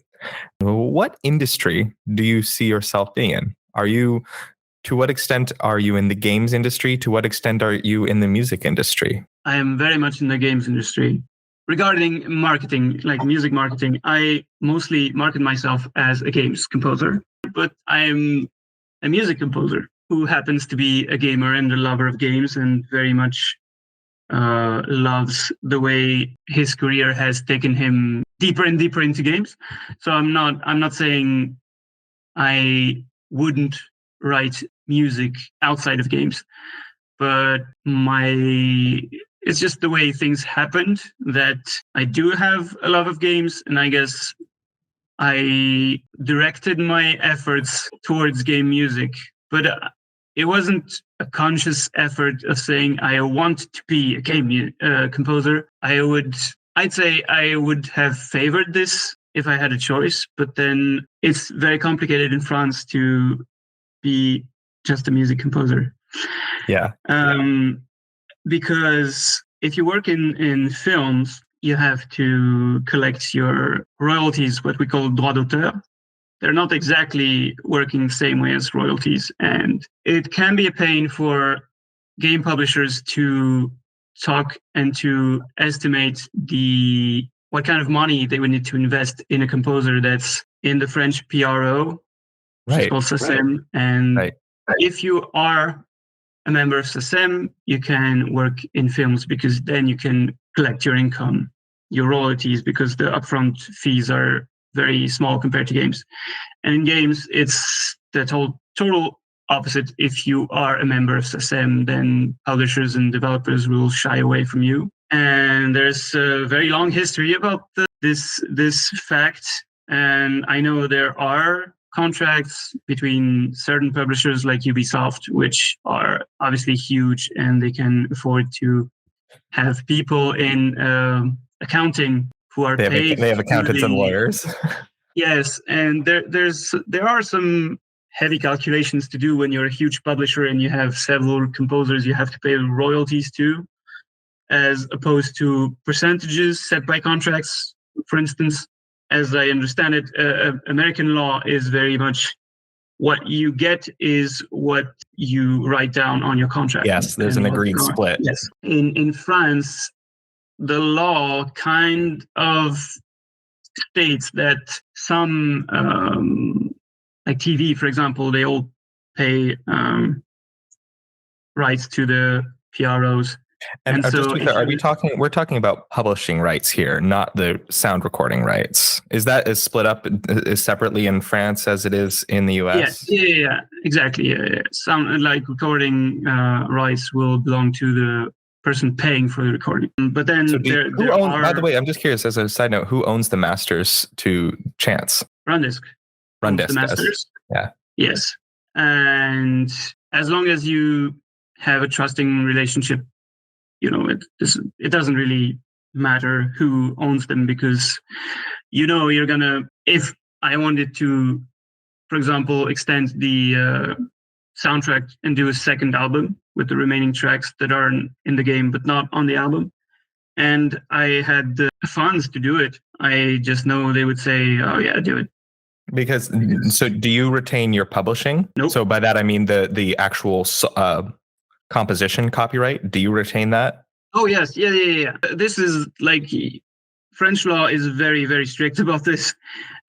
Speaker 4: What industry do you see yourself being in? To what extent are you in the games industry? To what extent are you in the music industry?
Speaker 1: I am very much in the games industry. Regarding marketing, like music marketing, I mostly market myself as a games composer, but I'm a music composer who happens to be a gamer and a lover of games, and very much loves the way his career has taken him deeper and deeper into games. So I'm not saying I wouldn't write music outside of games, but my it's just the way things happened that I do have a love of games, and I guess I directed my efforts towards game music, but it wasn't a conscious effort of saying I want to be a game composer. I'd say I would have favored this if I had a choice, but then it's very complicated in France to be just a music composer.
Speaker 4: Yeah.
Speaker 1: Because if you work in films, you have to collect your royalties, what we call droit d'auteur. They're not exactly working the same way as royalties. And it can be a pain for game publishers to talk and to estimate what kind of money they would need to invest in a composer that's in the French PRO, which is called SACEM. And if you are a member of SACEM, you can work in films because then you can collect your income, your royalties, because the upfront fees are very small compared to games. And in games, it's the total opposite. If you are a member of SACEM, then publishers and developers will shy away from you. And there's a very long history about this fact. And I know there are contracts between certain publishers like Ubisoft, which are obviously huge, and they can afford to have people in accounting who are paid.
Speaker 4: They have accountants and lawyers.
Speaker 1: Yes, and there are some heavy calculations to do when you're a huge publisher and you have several composers you have to pay royalties to, as opposed to percentages set by contracts. For instance, as I understand it, American law is very much what you get is what you write down on your contract.
Speaker 4: Yes, there's an agreed split.
Speaker 1: Yes. In France, the law kind of states that some, like TV, for example, they all pay rights to the PROs.
Speaker 4: And
Speaker 1: so
Speaker 4: just to be clear, we're talking about publishing rights here, not the sound recording rights. Is that split up as separately in France as it is in the US?
Speaker 1: Yeah, exactly. Yeah. Some like recording rights will belong to the person paying for the recording. But then
Speaker 4: by the way, I'm just curious as a side note, who owns the masters to Chants?
Speaker 1: Rundisk.
Speaker 4: Rundisk,
Speaker 1: the masters.
Speaker 4: Yeah.
Speaker 1: Yes. And as long as you have a trusting relationship, it doesn't really matter who owns them, because you're gonna, if I wanted to, for example, extend the soundtrack and do a second album with the remaining tracks that are in the game but not on the album, and I had the funds to do it, I just know they would say, oh yeah, do it.
Speaker 4: Because so do you retain your publishing?
Speaker 1: Nope.
Speaker 4: So by that I mean the actual composition copyright. Do you retain that?
Speaker 1: Oh yes, yeah. This is like, French law is very, very strict about this.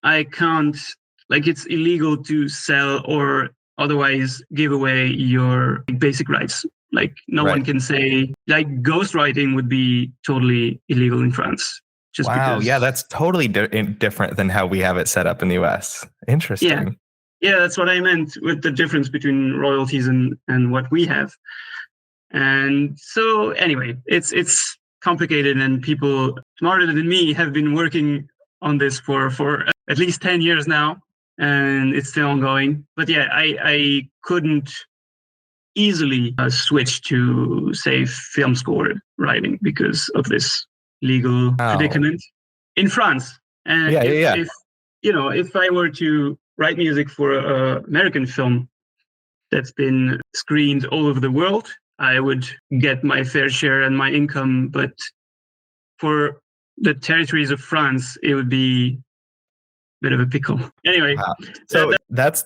Speaker 1: I can't, it's illegal to sell or otherwise give away your basic rights. No one can say, ghostwriting would be totally illegal in France. Just because,
Speaker 4: yeah, that's totally different than how we have it set up in the US. Interesting.
Speaker 1: Yeah, that's what I meant with the difference between royalties and what we have. And so anyway, it's complicated, and people smarter than me have been working on this for at least 10 years now, and it's still ongoing. But yeah, I couldn't easily switch to, say, film score writing because of this legal predicament in France. And if I were to write music for an American film that's been screened all over the world, I would get my fair share and my income. But for the territories of France, it would be a bit of a pickle. Anyway.
Speaker 4: Wow. So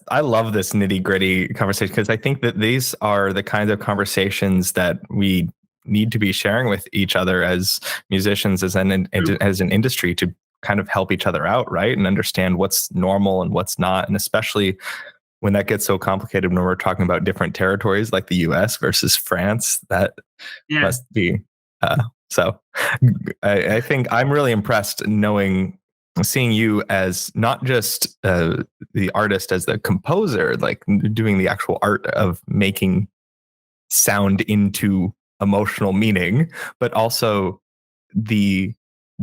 Speaker 4: I love this nitty gritty conversation, because I think that these are the kinds of conversations that we need to be sharing with each other as musicians, as an industry, to kind of help each other out, right? And understand what's normal and what's not. And especially when that gets so complicated, when we're talking about different territories like the US versus France, that must be. So I think I'm really impressed seeing you as not just the artist, as the composer, doing the actual art of making sound into emotional meaning, but also the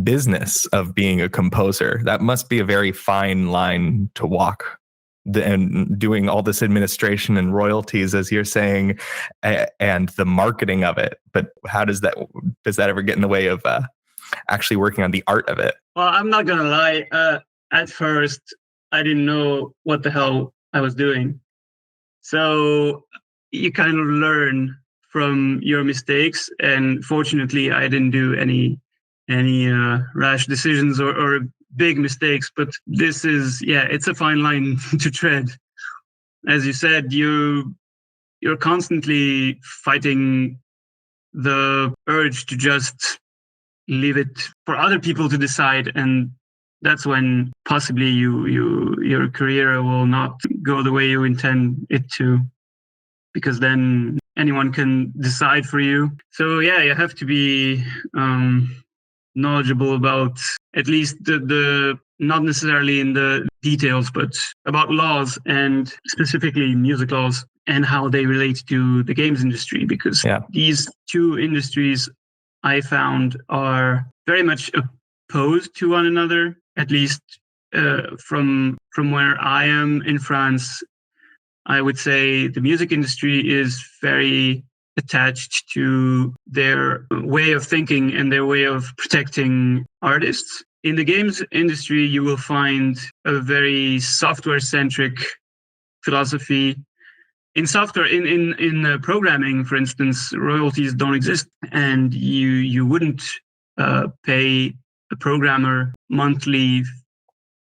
Speaker 4: business of being a composer. That must be a very fine line to walk. And doing all this administration and royalties, as you're saying, and the marketing of it. But how does that ever get in the way of actually working on the art of it?
Speaker 1: Well, I'm not gonna lie. At first, I didn't know what the hell I was doing. So you kind of learn from your mistakes, and fortunately, I didn't do any rash decisions or big mistakes. But this is, it's a fine line to tread. As you said, you're constantly fighting the urge to just leave it for other people to decide, and that's when possibly your career will not go the way you intend it to, because then anyone can decide for you. So you have to be knowledgeable about at least the not necessarily in the details, but about laws, and specifically music laws, and how they relate to the games industry, because these two industries I found are very much opposed to one another, at least from where I am in France. I would say the music industry is very attached to their way of thinking and their way of protecting artists. In the games industry, you will find a very software-centric philosophy. In software, in programming, for instance, royalties don't exist, and you wouldn't pay a programmer monthly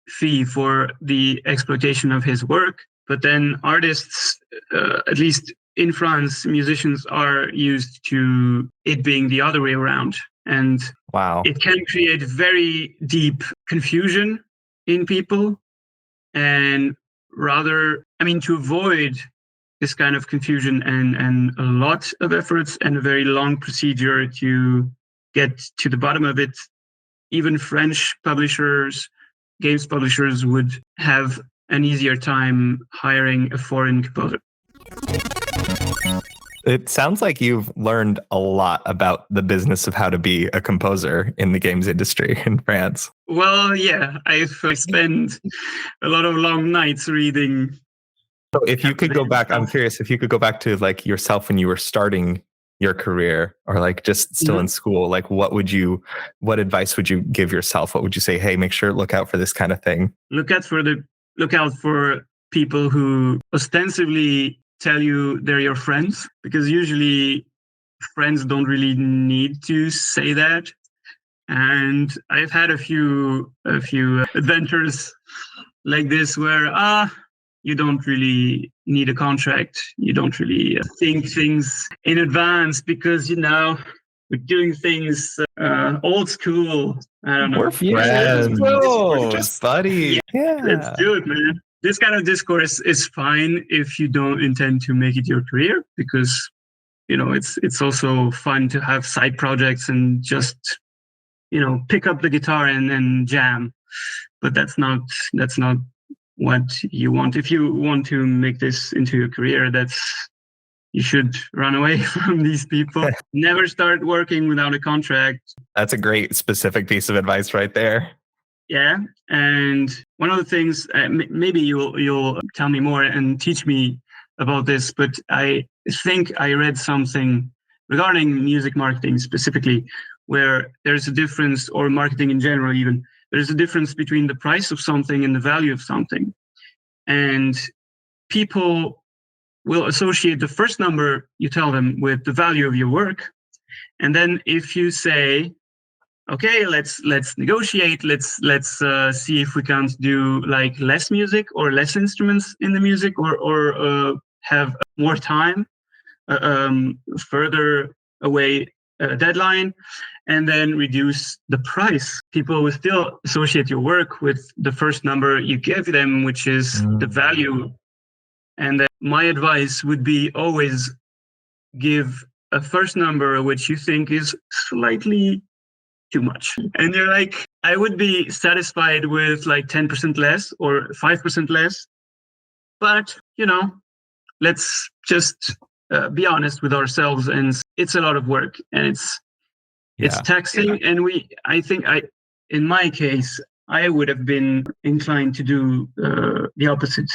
Speaker 1: fee for the exploitation of his work. But then artists, at least in France, musicians are used to it being the other way around. And it can create very deep confusion in people. And to avoid this kind of confusion and a lot of efforts and a very long procedure to get to the bottom of it, even French publishers, games publishers would have an easier time hiring a foreign composer.
Speaker 4: It sounds like you've learned a lot about the business of how to be a composer in the games industry in France.
Speaker 1: Well, I've spent a lot of long nights reading.
Speaker 4: So if you could go back, I'm curious if you could go back to like yourself when you were starting your career, or like just still in school, like what advice would you give yourself? What would you say? Hey, make sure look out for this kind of thing.
Speaker 1: Look out for people who ostensibly tell you they're your friends, because usually friends don't really need to say that. And I've had a few adventures like this where you don't really need a contract. You don't really think things in advance, because we're doing things old school. I don't know.
Speaker 4: We're friends.
Speaker 5: We're
Speaker 4: just buddy.
Speaker 1: Let's do it, man. This kind of discourse is fine if you don't intend to make it your career, because it's also fun to have side projects and just pick up the guitar and jam. But that's not what you want. If you want to make this into your career, you should run away from these people. Never start working without a contract.
Speaker 4: That's a great specific piece of advice right there.
Speaker 1: Yeah, and one of the things, maybe you'll tell me more and teach me about this, but I think I read something regarding music marketing specifically, where there's a difference, or marketing in general even, there's a difference between the price of something and the value of something. And people will associate the first number you tell them with the value of your work. And then if you say, okay, let's negotiate, let's see if we can't do like less music or less instruments in the music, or have more time, further away deadline, and then reduce the price. People will still associate your work with the first number you give them, which is the value. And my advice would be always give a first number which you think is slightly too much. And you're like, I would be satisfied with like 10% less or 5% less. But, let's just be honest with ourselves, and it's a lot of work, and it's taxing. And in my case, I would have been inclined to do the opposite,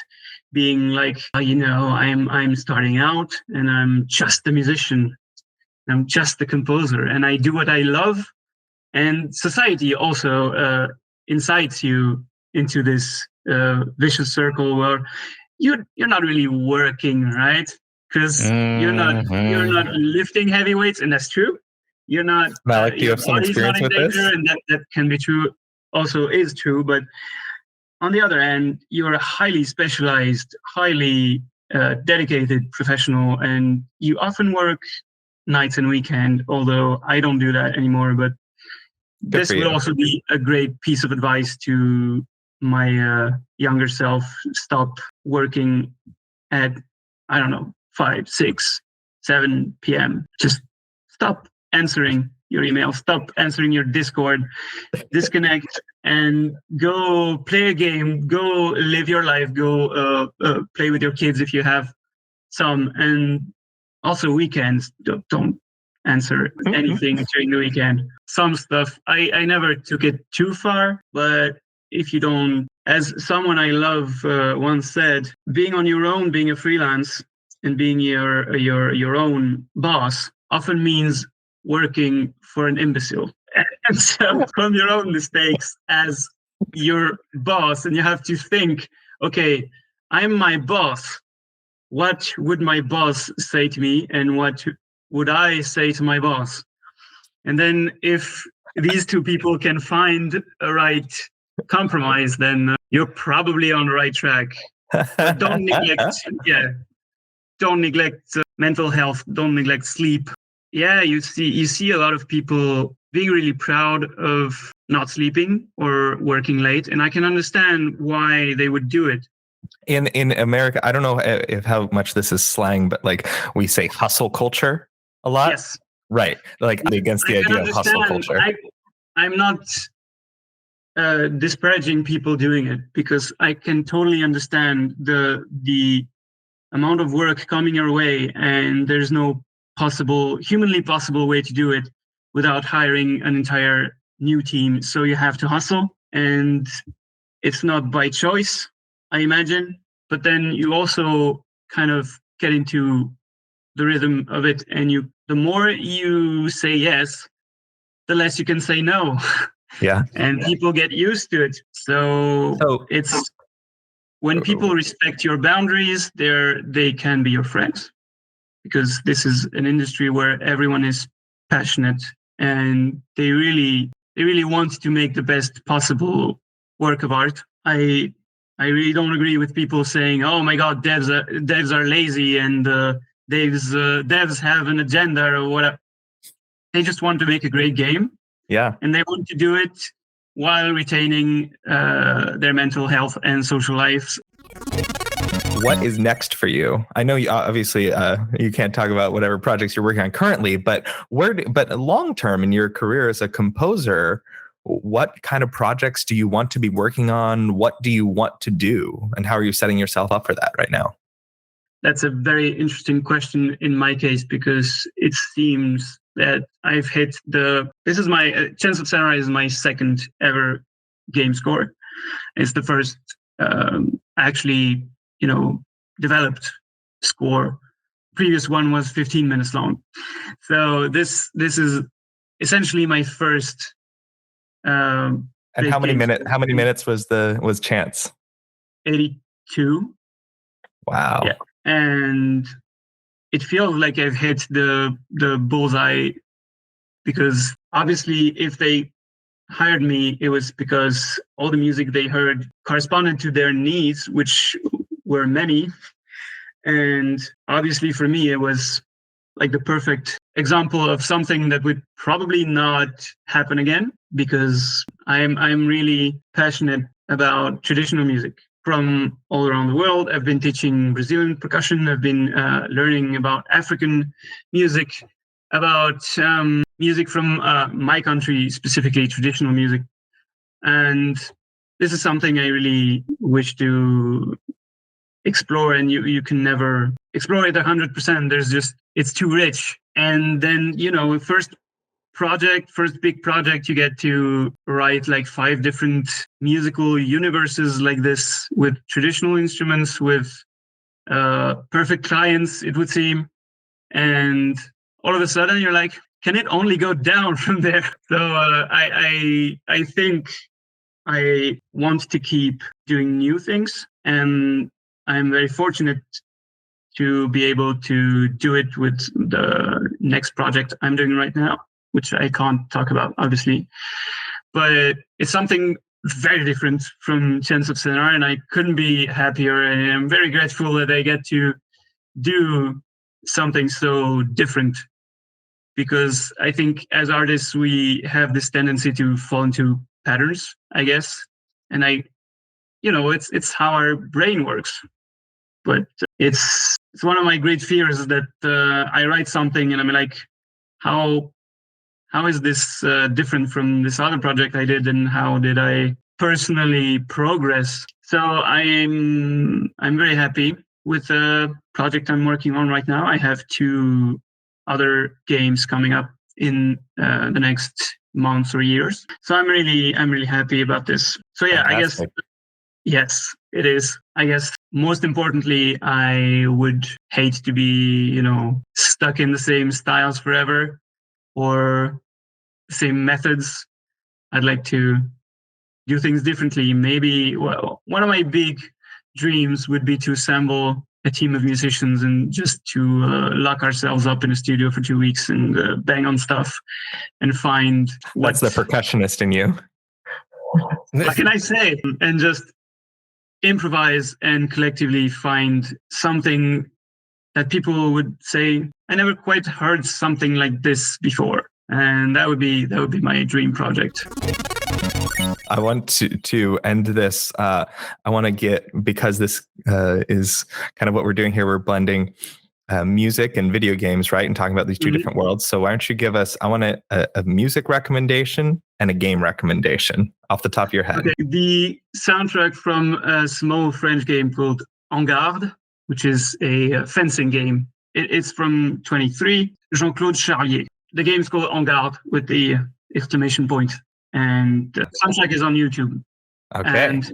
Speaker 1: being like, I'm starting out, and I'm just a musician, I'm just a composer, and I do what I love. And society also incites you into this vicious circle where you're not really working, right? Because you're not lifting heavy weights, and that's true. You're not.
Speaker 4: Malik, do you have some experience with this?
Speaker 1: And that can be true. Also, is true. But on the other hand, you're a highly specialized, highly dedicated professional, and you often work nights and weekend. Although I don't do that anymore, but this would also be a great piece of advice to my younger self. Stop working at, 5, 6, 7 p.m. Just stop answering your email, stop answering your Discord, disconnect, and go play a game, go live your life, go play with your kids if you have some. And also weekends, don't answer anything during the weekend. Some stuff, I never took it too far, but if you don't, as someone I love once said, being on your own, being a freelance, and being your own boss often means working for an imbecile. And so from your own mistakes as your boss, and you have to think, okay, I'm my boss. What would my boss say to me, and what would I say to my boss? And then if these two people can find a right compromise, then you're probably on the right track. But don't neglect mental health. Don't neglect sleep. Yeah, you see a lot of people being really proud of not sleeping or working late, and I can understand why they would do it.
Speaker 4: In America, I don't know if how much this is slang, but like we say hustle culture a lot.
Speaker 1: Yes.
Speaker 4: Right. Like against the idea of hustle culture.
Speaker 1: I'm not disparaging people doing it, because I can totally understand the amount of work coming your way, and there's no humanly possible way to do it without hiring an entire new team. So you have to hustle, and it's not by choice, I imagine. But then you also kind of get into the rhythm of it, and the more you say yes, the less you can say no.
Speaker 4: Yeah.
Speaker 1: And people get used to it. So it's when people respect your boundaries, they can be your friends, because this is an industry where everyone is passionate, and they really want to make the best possible work of art. I really don't agree with people saying, "Oh my God, devs are lazy, and devs have an agenda or whatever." They just want to make a great game.
Speaker 4: Yeah.
Speaker 1: And they want to do it while retaining their mental health and social lives.
Speaker 4: What is next for you? I know you obviously you can't talk about whatever projects you're working on currently, but long term in your career as a composer, what kind of projects do you want to be working on? What do you want to do? And how are you setting yourself up for that right now?
Speaker 1: That's a very interesting question in my case, because it seems that I've hit this is my Chants of Sennaar is my second ever game score. It's the first actually, developed score. Previous one was 15 minutes long. So this is essentially my first.
Speaker 4: And how many minutes was Chants?
Speaker 1: 82.
Speaker 4: Wow.
Speaker 1: Yeah. And it feels like I've hit the bullseye, because obviously if they hired me, it was because all the music they heard corresponded to their needs, which were many. And obviously for me, it was like the perfect example of something that would probably not happen again, because I'm really passionate about traditional music from all around the world. I've been teaching Brazilian percussion. I've been learning about African music, about music from my country, specifically traditional music. And this is something I really wish to explore, and you can never explore it 100%. It's too rich. And then, first big project, you get to write like 5 different musical universes like this, with traditional instruments, with perfect clients, it would seem. And all of a sudden you're like, can it only go down from there? So I think I want to keep doing new things, and I'm very fortunate to be able to do it with the next project I'm doing right now, which I can't talk about, obviously. But it's something very different from Chants of Sennaar, and I couldn't be happier. And I'm very grateful that I get to do something so different, because I think as artists, we have this tendency to fall into patterns, I guess. And it's how our brain works. But it's one of my great fears that I write something and I'm like, how is this different from this other project I did, and how did I personally progress? So I'm very happy with the project I'm working on right now. I have 2 other games coming up in the next months or years. So I'm really happy about this. So yeah,
Speaker 4: Fantastic.
Speaker 1: I guess, yes, it is. I guess most importantly, I would hate to be, stuck in the same styles forever or the same methods. I'd like to do things differently. Maybe, one of my big dreams would be to assemble a team of musicians and just to lock ourselves up in a studio for 2 weeks and bang on stuff and find
Speaker 4: What's the percussionist in you?
Speaker 1: what can I say? And just improvise and collectively find something that people would say, I never quite heard something like this before. And that would be my dream project.
Speaker 4: I want to end this. I want to get, because this is kind of what we're doing here. We're blending music and video games, right? And talking about these 2 different worlds. So why don't you give us, I want a music recommendation and a game recommendation off the top of your head.
Speaker 1: Okay. The soundtrack from a small French game called En Garde, which is a fencing game. It's from 23, Jean-Claude Charlier. The game is called En Garde with the exclamation point. And the soundtrack is on YouTube.
Speaker 4: Okay.
Speaker 1: And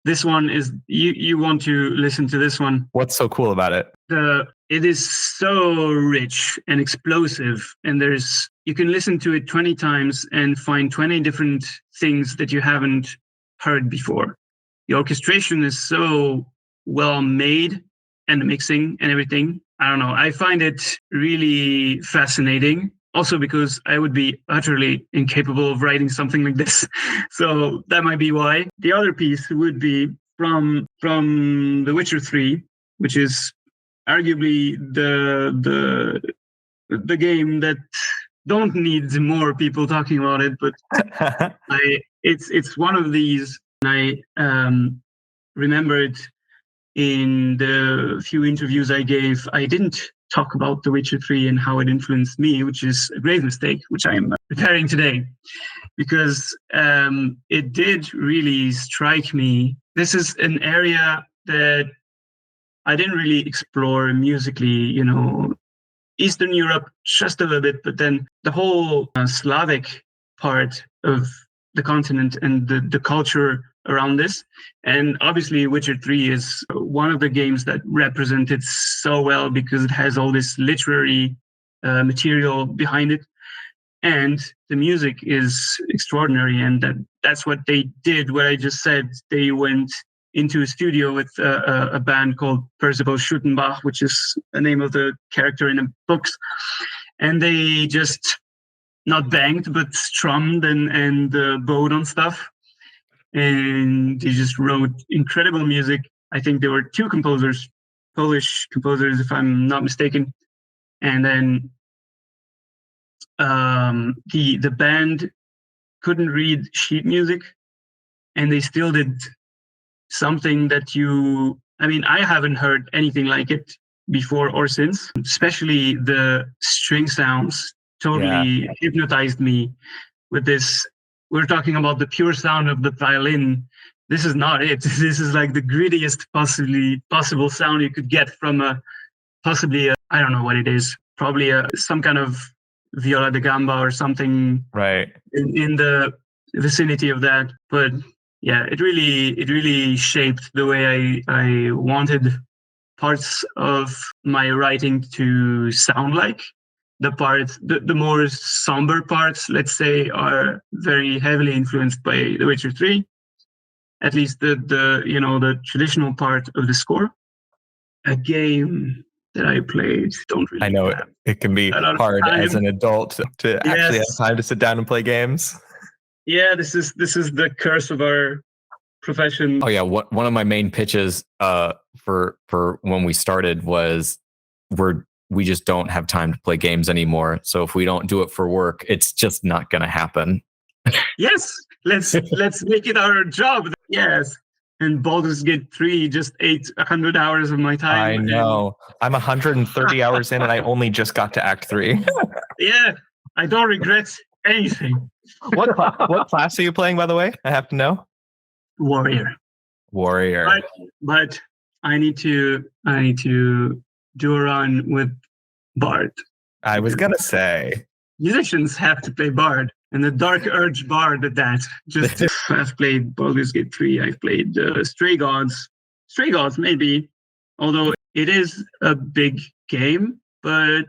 Speaker 1: this one is, you want to listen to this one.
Speaker 4: What's so cool about it?
Speaker 1: It is so rich and explosive, and you can listen to it 20 times and find 20 different things that you haven't heard before. The orchestration is so well made, and the mixing and everything. I don't know. I find it really fascinating. Also because I would be utterly incapable of writing something like this. So that might be why. The other piece would be from The Witcher 3, which is arguably the game that don't need more people talking about it, but it's one of these. And I remembered in the few interviews I gave, I didn't talk about The Witcher 3 and how it influenced me, which is a grave mistake, which I am repairing today, because it did really strike me. This is an area that I didn't really explore musically, Eastern Europe just a little bit, but then the whole Slavic part of the continent and the culture around this. And obviously Witcher 3 is one of the games that represent it so well, because it has all this literary material behind it. And the music is extraordinary. And that's what they did, what I just said. They went into a studio with a band called Percival Schuttenbach, which is the name of the character in the books. And they just not banged, but strummed and bowed on stuff. And they just wrote incredible music. I think there were 2 composers, Polish composers, if I'm not mistaken. And then the band couldn't read sheet music, and they still did something that I haven't heard anything like it before or since. Especially the string sounds totally hypnotized me with this. We're talking about the pure sound of the violin, this is not it. This is like the grittiest possible sound you could get from I don't know what it is, probably some kind of viola da gamba or something
Speaker 4: Right.
Speaker 1: in the vicinity of that. But yeah, it really shaped the way I wanted parts of my writing to sound like. The more somber parts, let's say, are very heavily influenced by The Witcher 3. At least the traditional part of the score. A game that I played, don't really.
Speaker 4: I know
Speaker 1: have
Speaker 4: it can be
Speaker 1: a lot of
Speaker 4: hard
Speaker 1: time.
Speaker 4: as an adult to actually have
Speaker 1: Yes.
Speaker 4: time to sit down and play games.
Speaker 1: Yeah, this is the curse of our profession.
Speaker 3: Oh yeah, one of my main pitches for when we started was we just don't have time to play games anymore. So if we don't do it for work, it's just not going to happen.
Speaker 1: Yes, let's make it our job. Yes. And Baldur's Gate 3 just ate 100 hours of my time.
Speaker 4: I know. I'm 130 hours in and I only just got to Act 3.
Speaker 1: Yeah, I don't regret anything.
Speaker 4: What class are you playing, by the way? I have to know.
Speaker 1: Warrior. But I need to do a run with Bard.
Speaker 4: I was going to say.
Speaker 1: Musicians have to play Bard. And the Dark Urge Bard at that. I've played Baldur's Gate 3. I've played Stray Gods. Stray Gods, maybe. Although it is a big game. But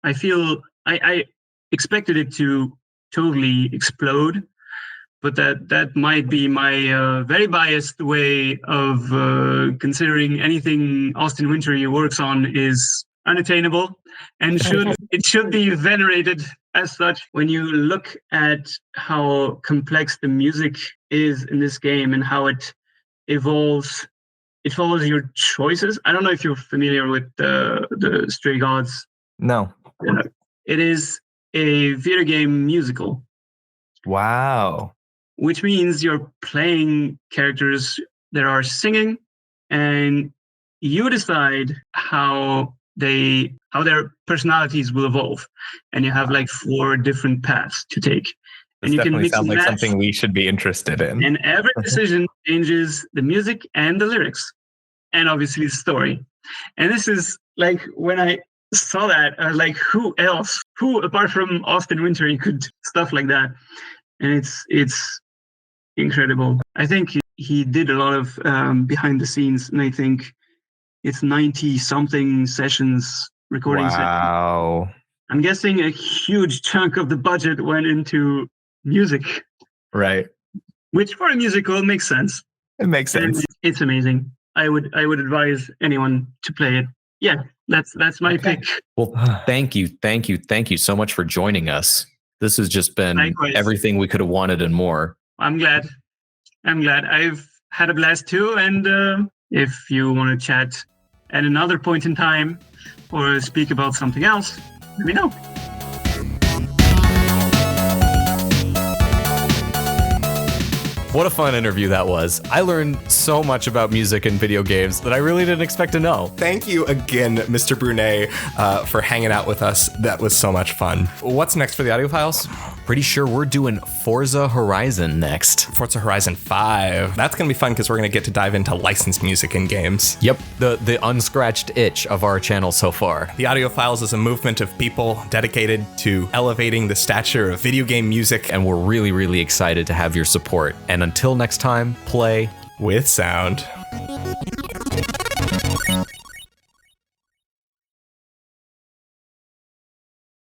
Speaker 1: I feel I expected it to totally explode. But that might be my very biased way of considering anything Austin Wintory works on is unattainable and should be venerated as such. When you look at how complex the music is in this game and how it evolves, it follows your choices. I don't know if you're familiar with the Stray Gods.
Speaker 4: No.
Speaker 1: It is a video game musical.
Speaker 4: Wow.
Speaker 1: Which means you're playing characters that are singing, and you decide how their personalities will evolve, and you have like 4 different paths to take.
Speaker 4: This
Speaker 1: and you can
Speaker 4: definitely
Speaker 1: mix
Speaker 4: sounds
Speaker 1: and
Speaker 4: like
Speaker 1: match,
Speaker 4: something we should be interested in.
Speaker 1: and every decision changes the music and the lyrics, and obviously the story. And this is like, when I saw that, I was like, who apart from Austin Wintory could stuff like that? And it's incredible. I think he did a lot of behind the scenes, and I think it's 90 something sessions recording.
Speaker 4: Wow.
Speaker 1: I'm guessing a huge chunk of the budget went into music.
Speaker 4: Right.
Speaker 1: Which for a musical makes sense.
Speaker 4: It makes sense.
Speaker 1: And it's amazing. I would advise anyone to play it. Yeah, that's my pick.
Speaker 3: Well, thank you so much for joining us. This has just been
Speaker 1: Likewise.
Speaker 3: Everything we could have wanted and more.
Speaker 1: I'm glad. I've had a blast too. And if you want to chat at another point in time or speak about something else, let me know.
Speaker 3: What a fun interview that was. I learned so much about music and video games that I really didn't expect to know.
Speaker 2: Thank you again, Mr. Brunet, for hanging out with us. That was so much fun. What's next for the audio files?
Speaker 3: Pretty sure we're doing Forza Horizon next.
Speaker 2: Forza Horizon 5. That's going to be fun because we're going to get to dive into licensed music in games.
Speaker 3: Yep, the unscratched itch of our channel so far.
Speaker 2: The audio files is a movement of people dedicated to elevating the stature of video game music.
Speaker 3: And we're really, really excited to have your support. And until next time, play
Speaker 2: with sound.